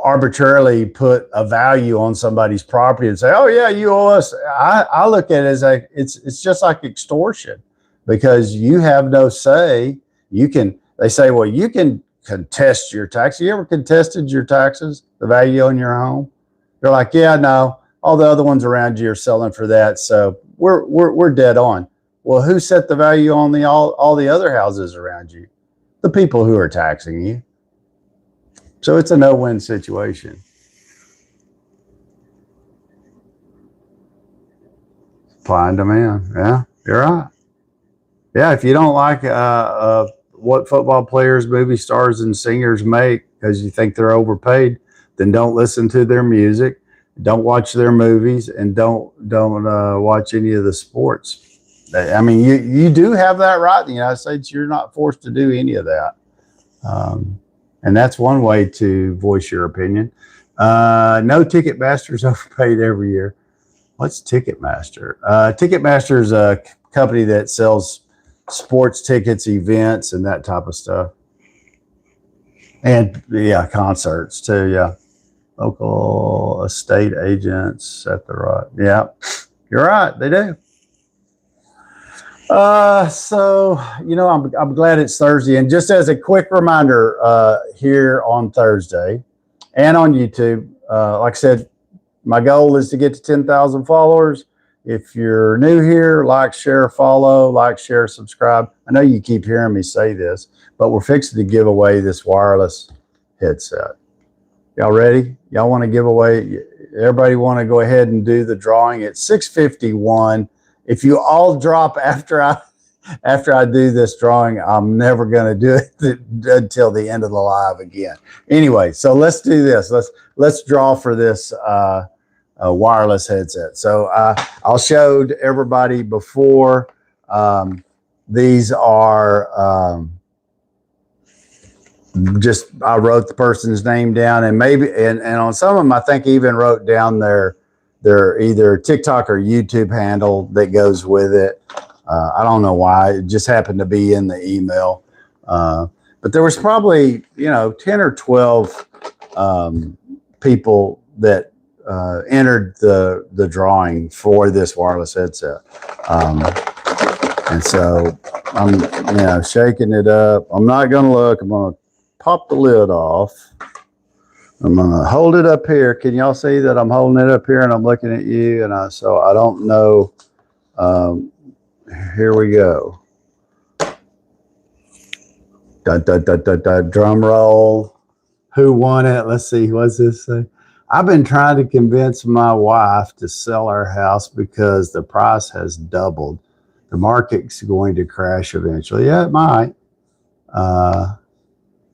arbitrarily put a value on somebody's property and say, oh yeah, you owe us. I look at it as it's just like extortion, because you have no say. They say, well, you can contest your taxes. You ever contested your taxes, the value on your home? They're like, yeah, no, all the other ones around you are selling for that, so we're dead on. Well, who set the value on all the other houses around you? The people who are taxing you. So it's a no-win situation. Supply and demand. Yeah, you're right. Yeah, if you don't like what football players, movie stars, and singers make because you think they're overpaid, then don't listen to their music, don't watch their movies, and don't watch any of the sports. I mean, you do have that right in the United States. You're not forced to do any of that. And that's one way to voice your opinion. No, Ticketmaster is overpaid every year. What's Ticketmaster? Ticketmaster is a company that sells sports tickets, events, and that type of stuff. And yeah, concerts too. Yeah, local estate agents at the right. Yeah, you're right. They do. So, I'm glad it's Thursday. And just as a quick reminder, here on Thursday and on YouTube, like I said, my goal is to get to 10,000 followers. If you're new here, like, share, follow, like, share, subscribe. I know you keep hearing me say this, but we're fixing to give away this wireless headset. Y'all ready? Y'all want to give away? Everybody want to go ahead and do the drawing at 6:51. If you all drop after I do this drawing, I'm never going to do it until the end of the live again. Anyway, so let's do this. Let's draw for this wireless headset. So I'll show everybody before. These are I wrote the person's name down, and maybe and on some of them I think even wrote down their either TikTok or YouTube handle that goes with it. I don't know why. It just happened to be in the email. But there was probably, 10 or 12 people that entered the drawing for this wireless headset. And so I'm shaking it up. I'm not going to look. I'm going to pop the lid off. I'm going to hold it up here. Can y'all see that I'm holding it up here and I'm looking at you? And so I don't know. Here we go. Drum roll. Who won it? Let's see. What's this say? I've been trying to convince my wife to sell our house because the price has doubled. The market's going to crash eventually. Yeah, it might. But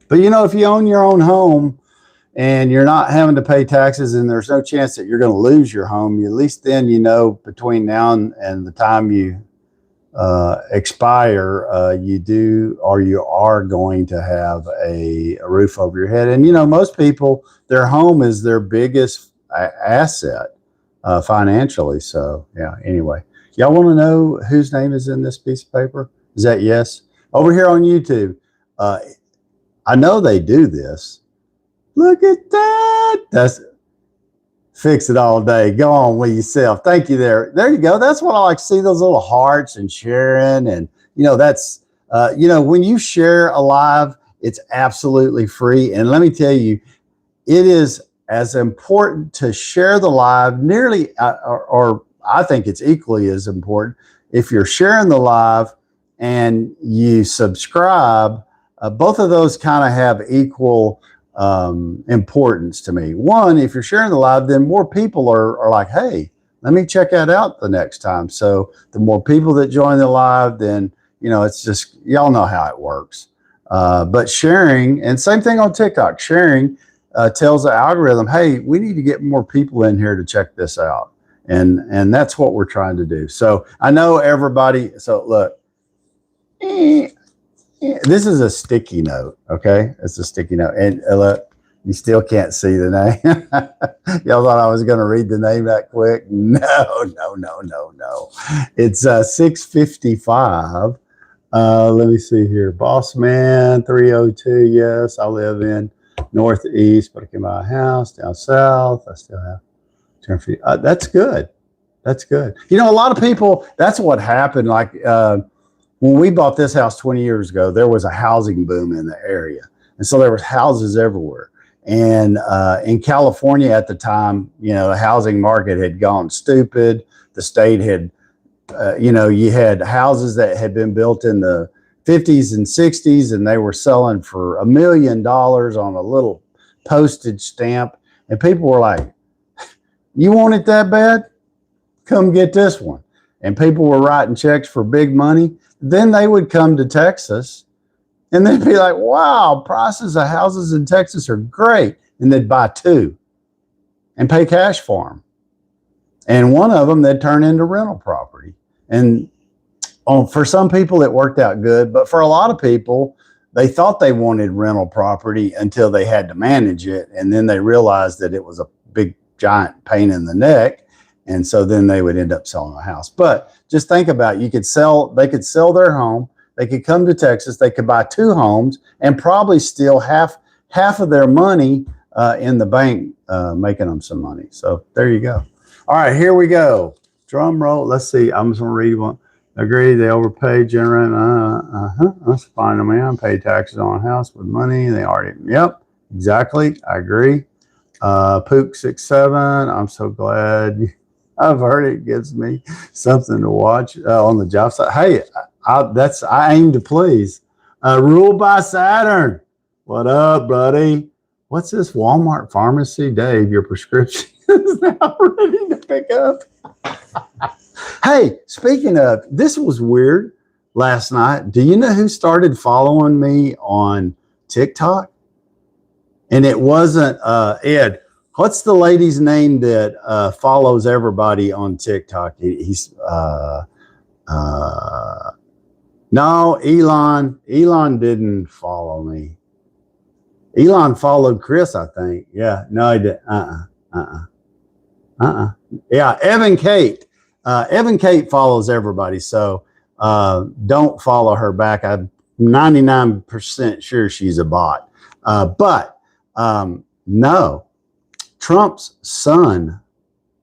if you own your own home, and you're not having to pay taxes, and there's no chance that you're going to lose your home, at least then between now and the time you expire, you are going to have a roof over your head. And most people, their home is their biggest asset financially. So yeah, anyway, y'all want to know whose name is in this piece of paper? Is that yes? Over here on YouTube, I know they do this. Look at that. That's fix it all day. Go on with yourself. Thank you there. There you go. That's what I like to see, those little hearts and sharing. And, that's, when you share a live, it's absolutely free. And let me tell you, it is as important to share the live nearly, or I think it's equally as important. If you're sharing the live and you subscribe, both of those kind of have equal importance to me. One, if you're sharing the live, then more people are like, hey, let me check that out the next time. So the more people that join the live, then, it's just, y'all know how it works. But sharing, and same thing on TikTok, sharing tells the algorithm, hey, we need to get more people in here to check this out. And that's what we're trying to do. So I know everybody, so look, this is a sticky note, okay? It's a sticky note. And look, You still can't see the name. Y'all thought I was going to read the name that quick? No. It's 655. Let me see here. Boss Man 302. Yes, I live in Northeast, but I can buy a house down south. I still have turn fee. That's good. That's good. You know, a lot of people, that's what happened. Like when we bought this house 20 years ago, there was a housing boom in the area. And so there was houses everywhere. And in California at the time, you know, the housing market had gone stupid. The state had, you know, you had houses that had been built in the 50s and 60s, and they were selling for $1 million on a little postage stamp. And people were like, you want it that bad? Come get this one. And people were writing checks for big money. Then they would come to Texas and they'd be like, wow, prices of houses in Texas are great. And they'd buy two and pay cash for them. And one of them they'd turn into rental property. And for some people, it worked out good. But for a lot of people, they thought they wanted rental property until they had to manage it. And then they realized that it was a big, giant pain in the neck. And so then they would end up selling the house. But just think about it. They could sell their home. They could come to Texas. They could buy two homes and probably steal half of their money in the bank, making them some money. So there you go. All right, here we go. Drum roll. Let's see. I'm just going to read one. Agree they overpaid, generate. That's fine. I mean, I pay taxes on a house with money. They already. Yep, exactly. I agree. Pook 67. I'm so glad. I've heard it gives me something to watch on the job site. Hey, I aim to please. Ruled by Saturn. What up, buddy? What's this Walmart pharmacy? Dave, your prescription is now ready to pick up. Hey, speaking of, this was weird last night. Do you know who started following me on TikTok? And it wasn't Ed. What's the lady's name that follows everybody on TikTok? He's no, Elon. Elon didn't follow me. Elon followed Chris, I think. Yeah, no, he didn't. Yeah, Evan Kate. Evan Kate follows everybody, so don't follow her back. I'm 99% sure she's a bot. But no, Trump's son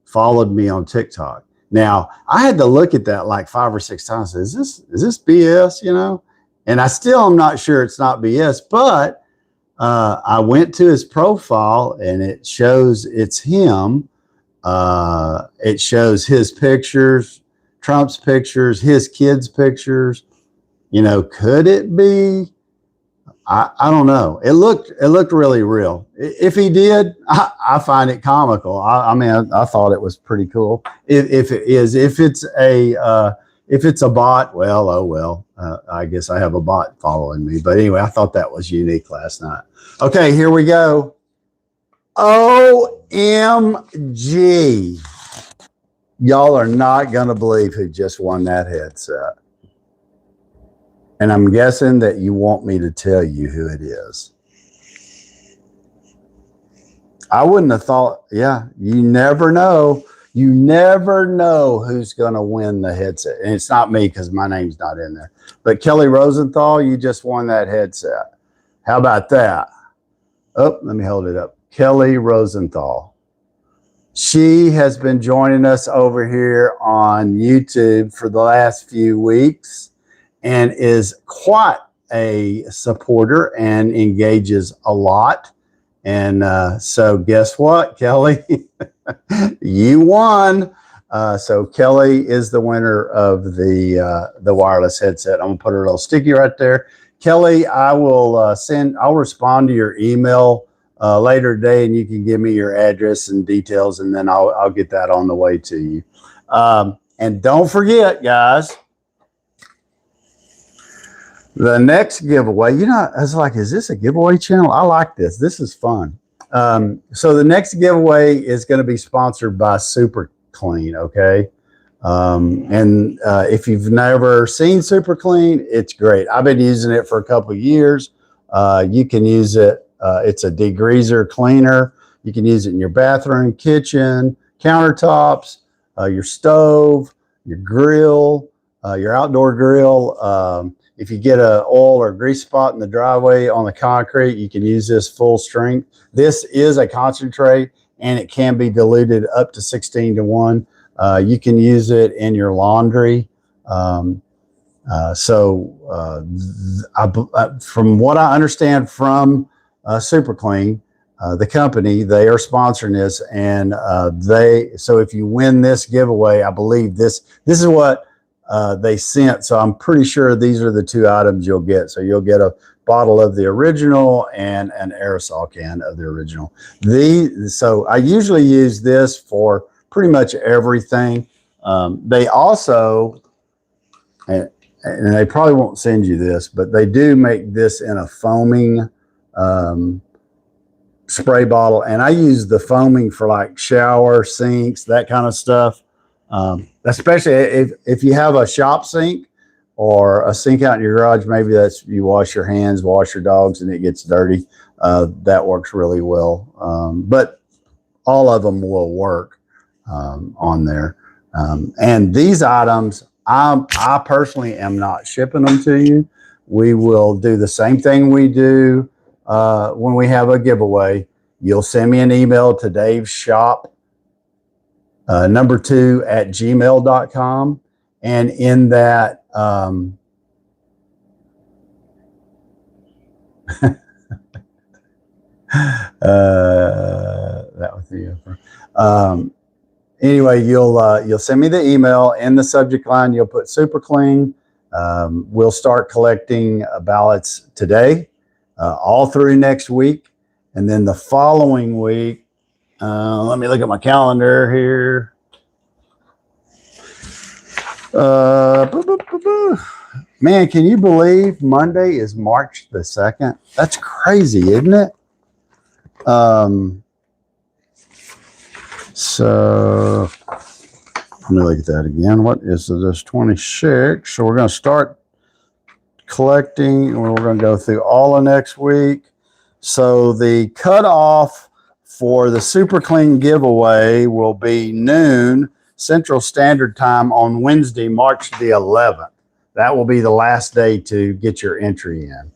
followed me on TikTok. Now, I had to look at that like 5 or 6 times. Is this BS, you know? And I still am not sure it's not BS, but I went to his profile and it shows it's him. It shows his pictures, Trump's pictures, his kids' pictures. You know, could it be? I don't know. It looked really real. If he did, I find it comical. I mean, I thought it was pretty cool. If it is, if it's a bot, well, oh well. I guess I have a bot following me. But anyway, I thought that was unique last night. Okay, here we go. OMG. Y'all are not going to believe who just won that headset. And I'm guessing that you want me to tell you who it is. I wouldn't have thought, yeah, you never know. You never know who's going to win the headset. And it's not me because my name's not in there. But Kelly Rosenthal, you just won that headset. How about that? Oh, let me hold it up. Kelly Rosenthal. She has been joining us over here on YouTube for the last few weeks and is quite a supporter and engages a lot. And so guess what, Kelly? You won. So Kelly is the winner of the wireless headset. I'm gonna put a little sticky right there. Kelly, I'll respond to your email later today, and you can give me your address and details, and then I'll get that on the way to you. And don't forget, guys, the next giveaway, you know, I was like, is this a giveaway channel? I like this. This is fun. So the next giveaway is going to be sponsored by Super Clean, okay? And if you've never seen Super Clean, it's great. I've been using it for a couple of years. You can use it It's a degreaser cleaner. You can use it in your bathroom, kitchen, countertops, your stove, your grill, your outdoor grill. If you get a oil or grease spot in the driveway on the concrete, you can use this full strength. This is a concentrate, and it can be diluted up to 16:1. You can use it in your laundry. From what I understand from Super Clean, the company, they are sponsoring this, and so if you win this giveaway, I believe this is what they sent. So I'm pretty sure these are the two items you'll get. So you'll get a bottle of the original and an aerosol can of the original. So I usually use this for pretty much everything. They also, and they probably won't send you this, but they do make this in a foaming spray bottle, and I use the foaming for like shower sinks, that kind of stuff. Especially if you have a shop sink or a sink out in your garage, maybe that's you wash your hands, wash your dogs, and it gets dirty. That works really well. But all of them will work on there. And these items, I personally am not shipping them to you. We will do the same thing we do when we have a giveaway. You'll send me an email to Dave's shop, #2@gmail.com. And in that, that was the anyway, you'll send me the email. In the subject line, you'll put Super Clean. We'll start collecting ballots today, all through next week. And then the following week, let me look at my calendar here. Man, can you believe Monday is March the 2nd? That's crazy, isn't it? So let me look at that again. What is this? 26. So we're going to start collecting. We're going to go through all of next week. So the cutoff for the Super Clean giveaway will be noon Central Standard Time on Wednesday, March the 11th. That will be the last day to get your entry in.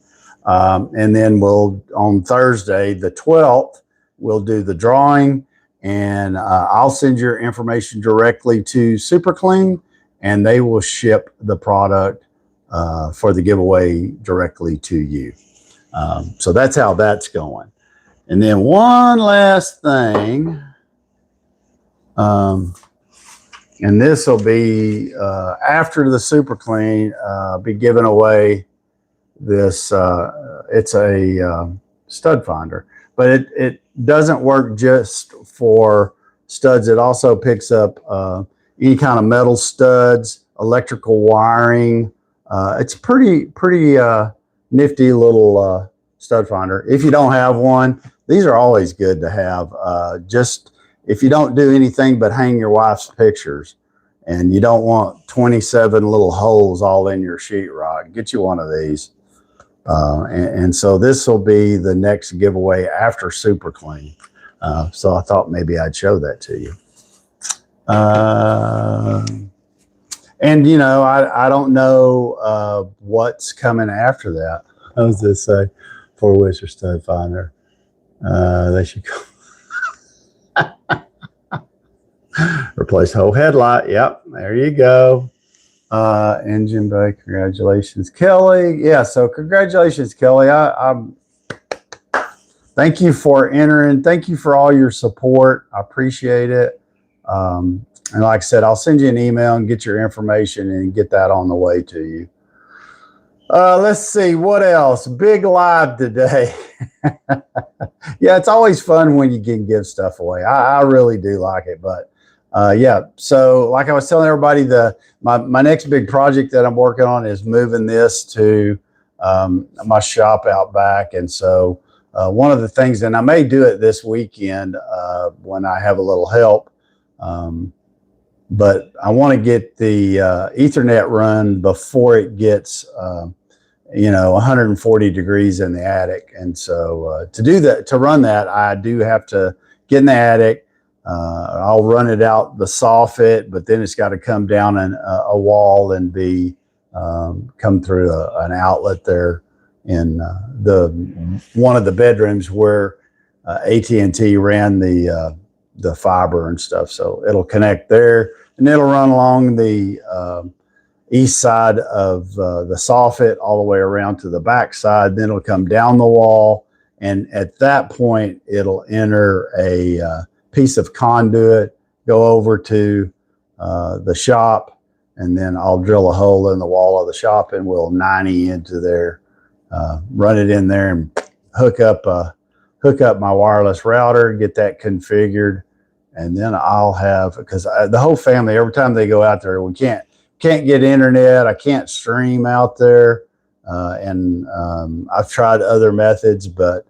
And then on Thursday, the 12th, we'll do the drawing, and I'll send your information directly to Super Clean, and they will ship the product for the giveaway directly to you. So that's how that's going. And then one last thing, and this will be after the Super Clean, be giving away this. It's a stud finder, but it doesn't work just for studs. It also picks up any kind of metal studs, electrical wiring. It's pretty nifty little stud finder. If you don't have one, these are always good to have. Just if you don't do anything but hang your wife's pictures and you don't want 27 little holes all in your sheetrock, get you one of these. And so this will be the next giveaway after Super Clean. So I thought maybe I'd show that to you. And, you know, I don't know what's coming after that. How does this say? 4-whisher stud finder. They should go. Replace whole headlight. Yep, there you go. Engine bay. Congratulations, Kelly. Yeah, so congratulations, Kelly. I'm thank you for entering. Thank you for all your support. I appreciate it. And like I said, I'll send you an email and get your information and get that on the way to you. Let's see what else. Big live today. Yeah, it's always fun when you can give stuff away. I really do like it. But yeah, so like I was telling everybody, my next big project that I'm working on is moving this to my shop out back. And so one of the things, and I may do it this weekend when I have a little help, but I want to get the Ethernet run before it gets 140 degrees in the attic. And so to do that, to run that, I do have to get in the attic. I'll run it out the soffit, but then it's got to come down a wall and be come through an outlet there in one of the bedrooms where AT&T ran the fiber and stuff. So it'll connect there, and it'll run along the east side of the soffit all the way around to the back side. Then it'll come down the wall, and at that point it'll enter a piece of conduit, go over to the shop, and then I'll drill a hole in the wall of the shop, and we'll 90 into there, run it in there, and hook up my wireless router, get that configured, and then I'll have, because the whole family, every time they go out there, we can't get internet. I can't stream out there, and I've tried other methods, but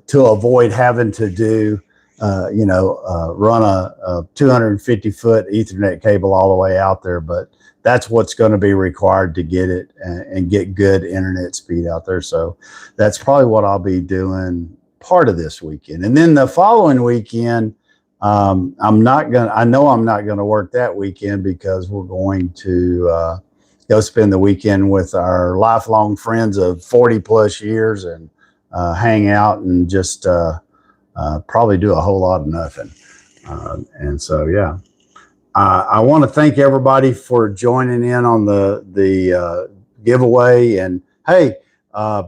to avoid having to do run a 250-foot Ethernet cable all the way out there. But that's what's going to be required to get it and get good internet speed out there. So that's probably what I'll be doing part of this weekend. And then the following weekend, I know I'm not going to work that weekend, because we're going to go spend the weekend with our lifelong friends of 40 plus years and hang out and just probably do a whole lot of nothing. And so, yeah, I want to thank everybody for joining in on the giveaway. And hey, I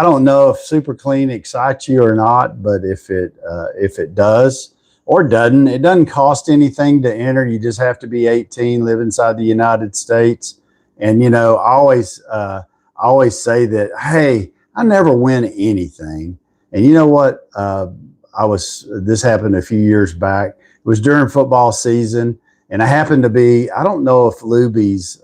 don't know if Super Clean excites you or not, but if it does or doesn't, it doesn't cost anything to enter. You just have to be 18, live inside the United States. And I always say that, hey, I never win anything. And you know what? This happened a few years back. It was during football season, and I happened to be, I don't know if Luby's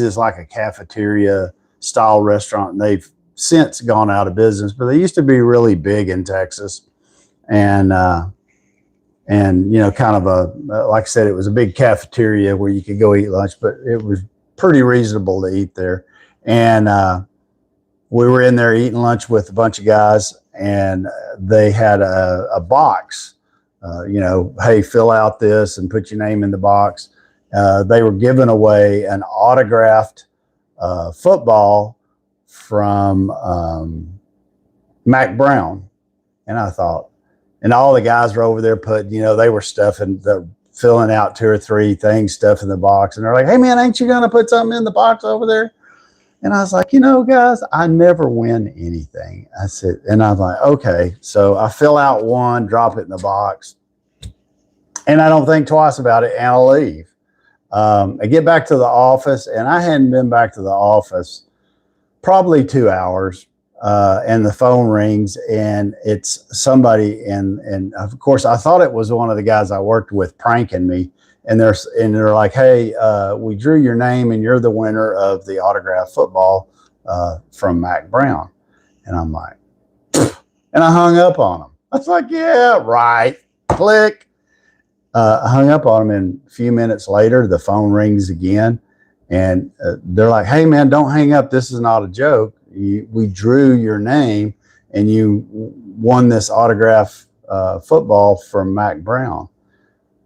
is like a cafeteria style restaurant, and they've since gone out of business, but they used to be really big in Texas. And kind of like I said, it was a big cafeteria where you could go eat lunch, but it was pretty reasonable to eat there. And we were in there eating lunch with a bunch of guys, and they had a box, hey, fill out this and put your name in the box. They were giving away an autographed football from Mac Brown. And I thought, and all the guys were over there putting, they were filling out 2 or 3 things, stuff in the box. And they're like, hey man, ain't you going to put something in the box over there? And I was like, guys, I never win anything. I said, and I was like, okay. So I fill out one, drop it in the box, and I don't think twice about it, and I'll leave. I get back to the office, and I hadn't been back to the office probably 2 hours, and the phone rings, and it's somebody, and of course, I thought it was one of the guys I worked with pranking me. And they're like, hey, we drew your name, and you're the winner of the autographed football from Mac Brown. And I'm like, and I hung up on them. I was like, yeah, right. Click. I hung up on them, and a few minutes later, the phone rings again. And they're like, hey, man, don't hang up. This is not a joke. We drew your name, and you won this autographed football from Mac Brown.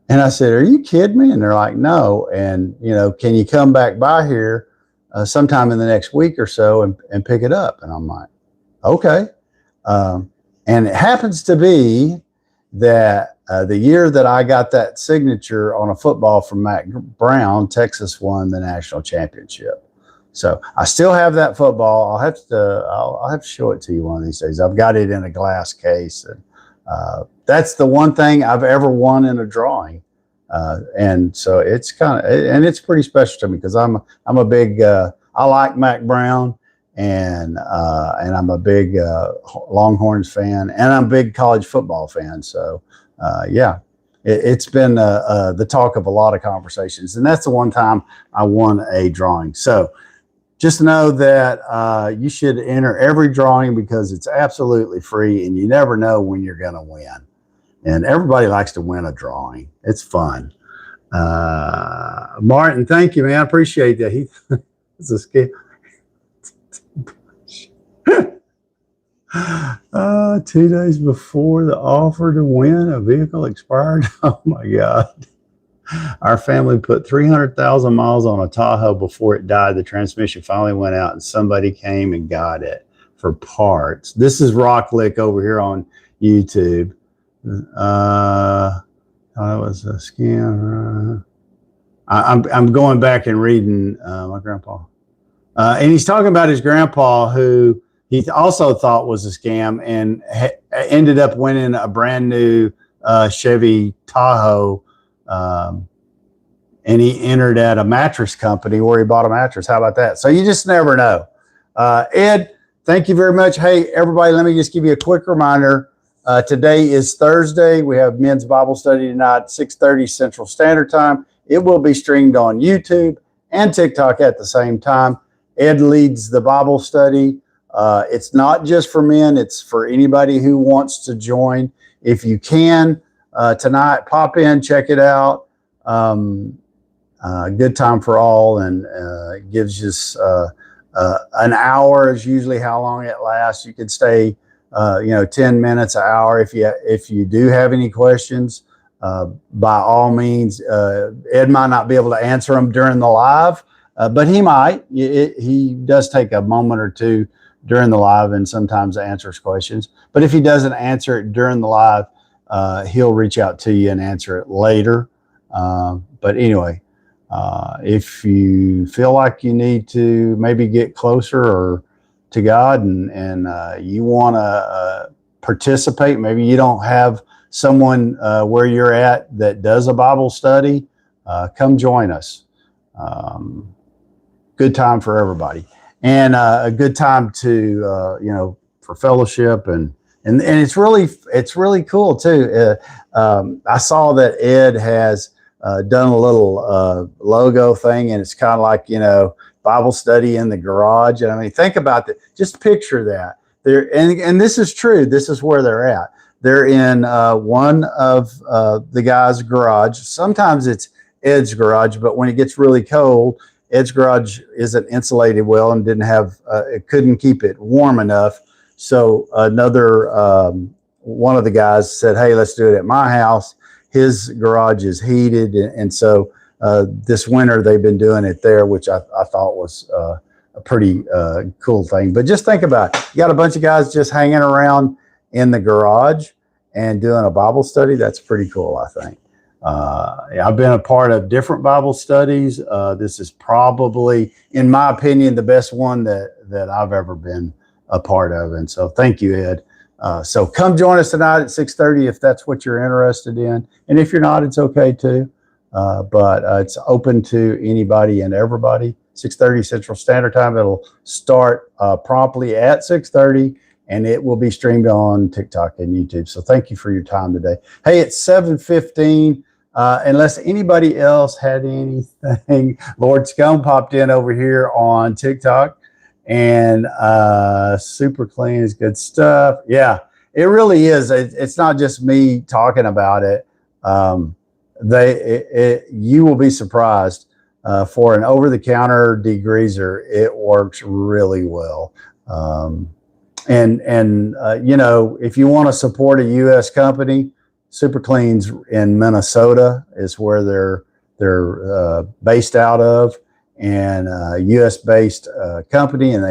And I said, are you kidding me? And they're like, no. And, can you come back by here sometime in the next week or so and pick it up? And I'm like, okay. And it happens to be that the year that I got that signature on a football from Mac Brown, Texas won the national championship. So I still have that football. I'll have to show it to you one of these days. I've got it in a glass case, and that's the one thing I've ever won in a drawing. And so it's it's pretty special to me, because I'm a big, I like Mac Brown, and I'm a big Longhorns fan, and I'm a big college football fan. So yeah, it's been the talk of a lot of conversations, and that's the one time I won a drawing. So just know that you should enter every drawing, because it's absolutely free, and you never know when you're going to win. And everybody likes to win a drawing. It's fun. Martin, thank you, man. I appreciate that. It's a scale. 2 days before the offer to win a vehicle expired. Oh my God. Our family put 300,000 miles on a Tahoe before it died. The transmission finally went out and somebody came and got it for parts. This is Rocklick over here on YouTube. That was a scam. I'm going back and reading my grandpa. And he's talking about his grandpa who he also thought was a scam and ended up winning a brand new Chevy Tahoe. And he entered at a mattress company where he bought a mattress. How about that? So you just never know. Ed, thank you very much. Hey, everybody, let me just give you a quick reminder. Today is Thursday. We have men's Bible study tonight, 6:30 Central Standard Time. It will be streamed on YouTube and TikTok at the same time. Ed leads the Bible study. It's not just for men. It's for anybody who wants to join. If you can, tonight, pop in, check it out. Good time for all, and it gives us an hour is usually how long it lasts. You could stay 10 minutes, an hour. If you do have any questions, by all means, Ed might not be able to answer them during the live, but he might. He does take a moment or two during the live and sometimes answers questions. But if he doesn't answer it during the live, he'll reach out to you and answer it later. But anyway, if you feel like you need to maybe get closer to God and you want to participate, maybe you don't have someone where you're at that does a Bible study, come join us. Good time for everybody, and a good time to for fellowship and it's really cool too. I saw that Ed has done a little logo thing, and it's kind of like Bible study in the garage. And I mean, think about that. Just picture that. And this is true. This is where they're at. They're in one of the guy's garage. Sometimes it's Ed's garage, but when it gets really cold, Ed's garage isn't insulated well and it couldn't keep it warm enough. So another one of the guys said, "Hey, let's do it at my house." His garage is heated, and so this winter they've been doing it there, which I thought was a pretty cool thing. But just think about it. You got a bunch of guys just hanging around in the garage and doing a Bible study. That's pretty cool, I think. I've been a part of different Bible studies. This is probably, in my opinion, the best one that I've ever been a part of. And so thank you, Ed. So come join us tonight at 6:30 if that's what you're interested in. And if you're not, it's okay too. But it's open to anybody and everybody. 6:30 Central Standard Time. It'll start promptly at 6:30, and it will be streamed on TikTok and YouTube. So thank you for your time today. Hey, it's 7:15. Unless anybody else had anything, Lord Scone popped in over here on TikTok. And super clean is good stuff. Yeah, it really is. It's not just me talking about it. You will be surprised. For an over-the-counter degreaser, it works really well. If you want to support a U.S. company, Super Cleans in Minnesota is where they're based out of. And U.S. based company, and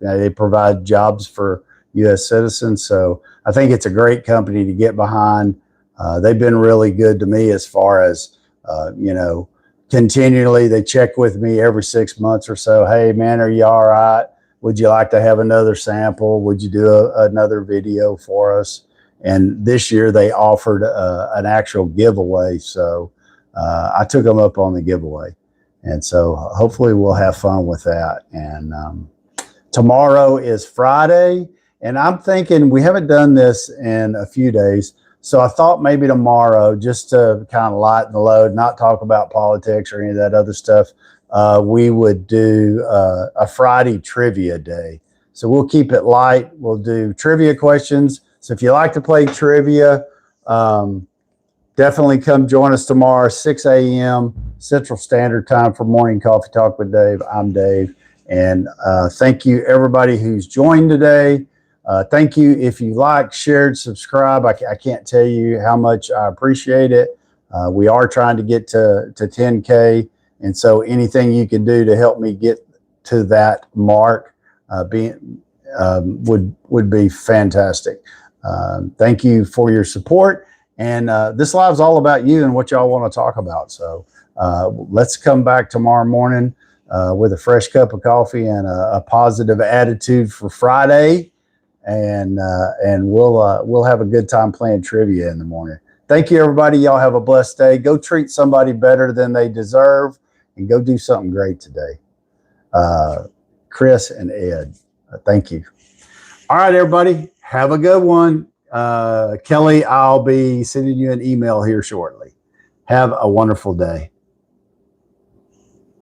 they provide jobs for U.S. citizens. So I think it's a great company to get behind. They've been really good to me as far as continually they check with me every 6 months or so. Hey man, are you all right? Would you like to have another sample? Would you do another video for us? And this year they offered an actual giveaway, so I took them up on the giveaway. And so hopefully we'll have fun with that. And tomorrow is Friday. And I'm thinking we haven't done this in a few days. So I thought maybe tomorrow, just to kind of lighten the load, not talk about politics or any of that other stuff, we would do a Friday trivia day. So we'll keep it light. We'll do trivia questions. So if you like to play trivia, definitely come join us tomorrow, 6 a.m. Central Standard Time for Morning Coffee Talk with Dave. I'm Dave. And thank you, everybody who's joined today. Thank you if you liked, shared, subscribe. I can't tell you how much I appreciate it. We are trying to get to 10K. And so anything you can do to help me get to that mark would be fantastic. Thank you for your support. And this live's all about you and what y'all want to talk about. So let's come back tomorrow morning with a fresh cup of coffee and a positive attitude for Friday. And we'll have a good time playing trivia in the morning. Thank you, everybody. Y'all have a blessed day. Go treat somebody better than they deserve and go do something great today. Chris and Ed, thank you. All right, everybody. Have a good one. Kelly, I'll be sending you an email here shortly. Have a wonderful day.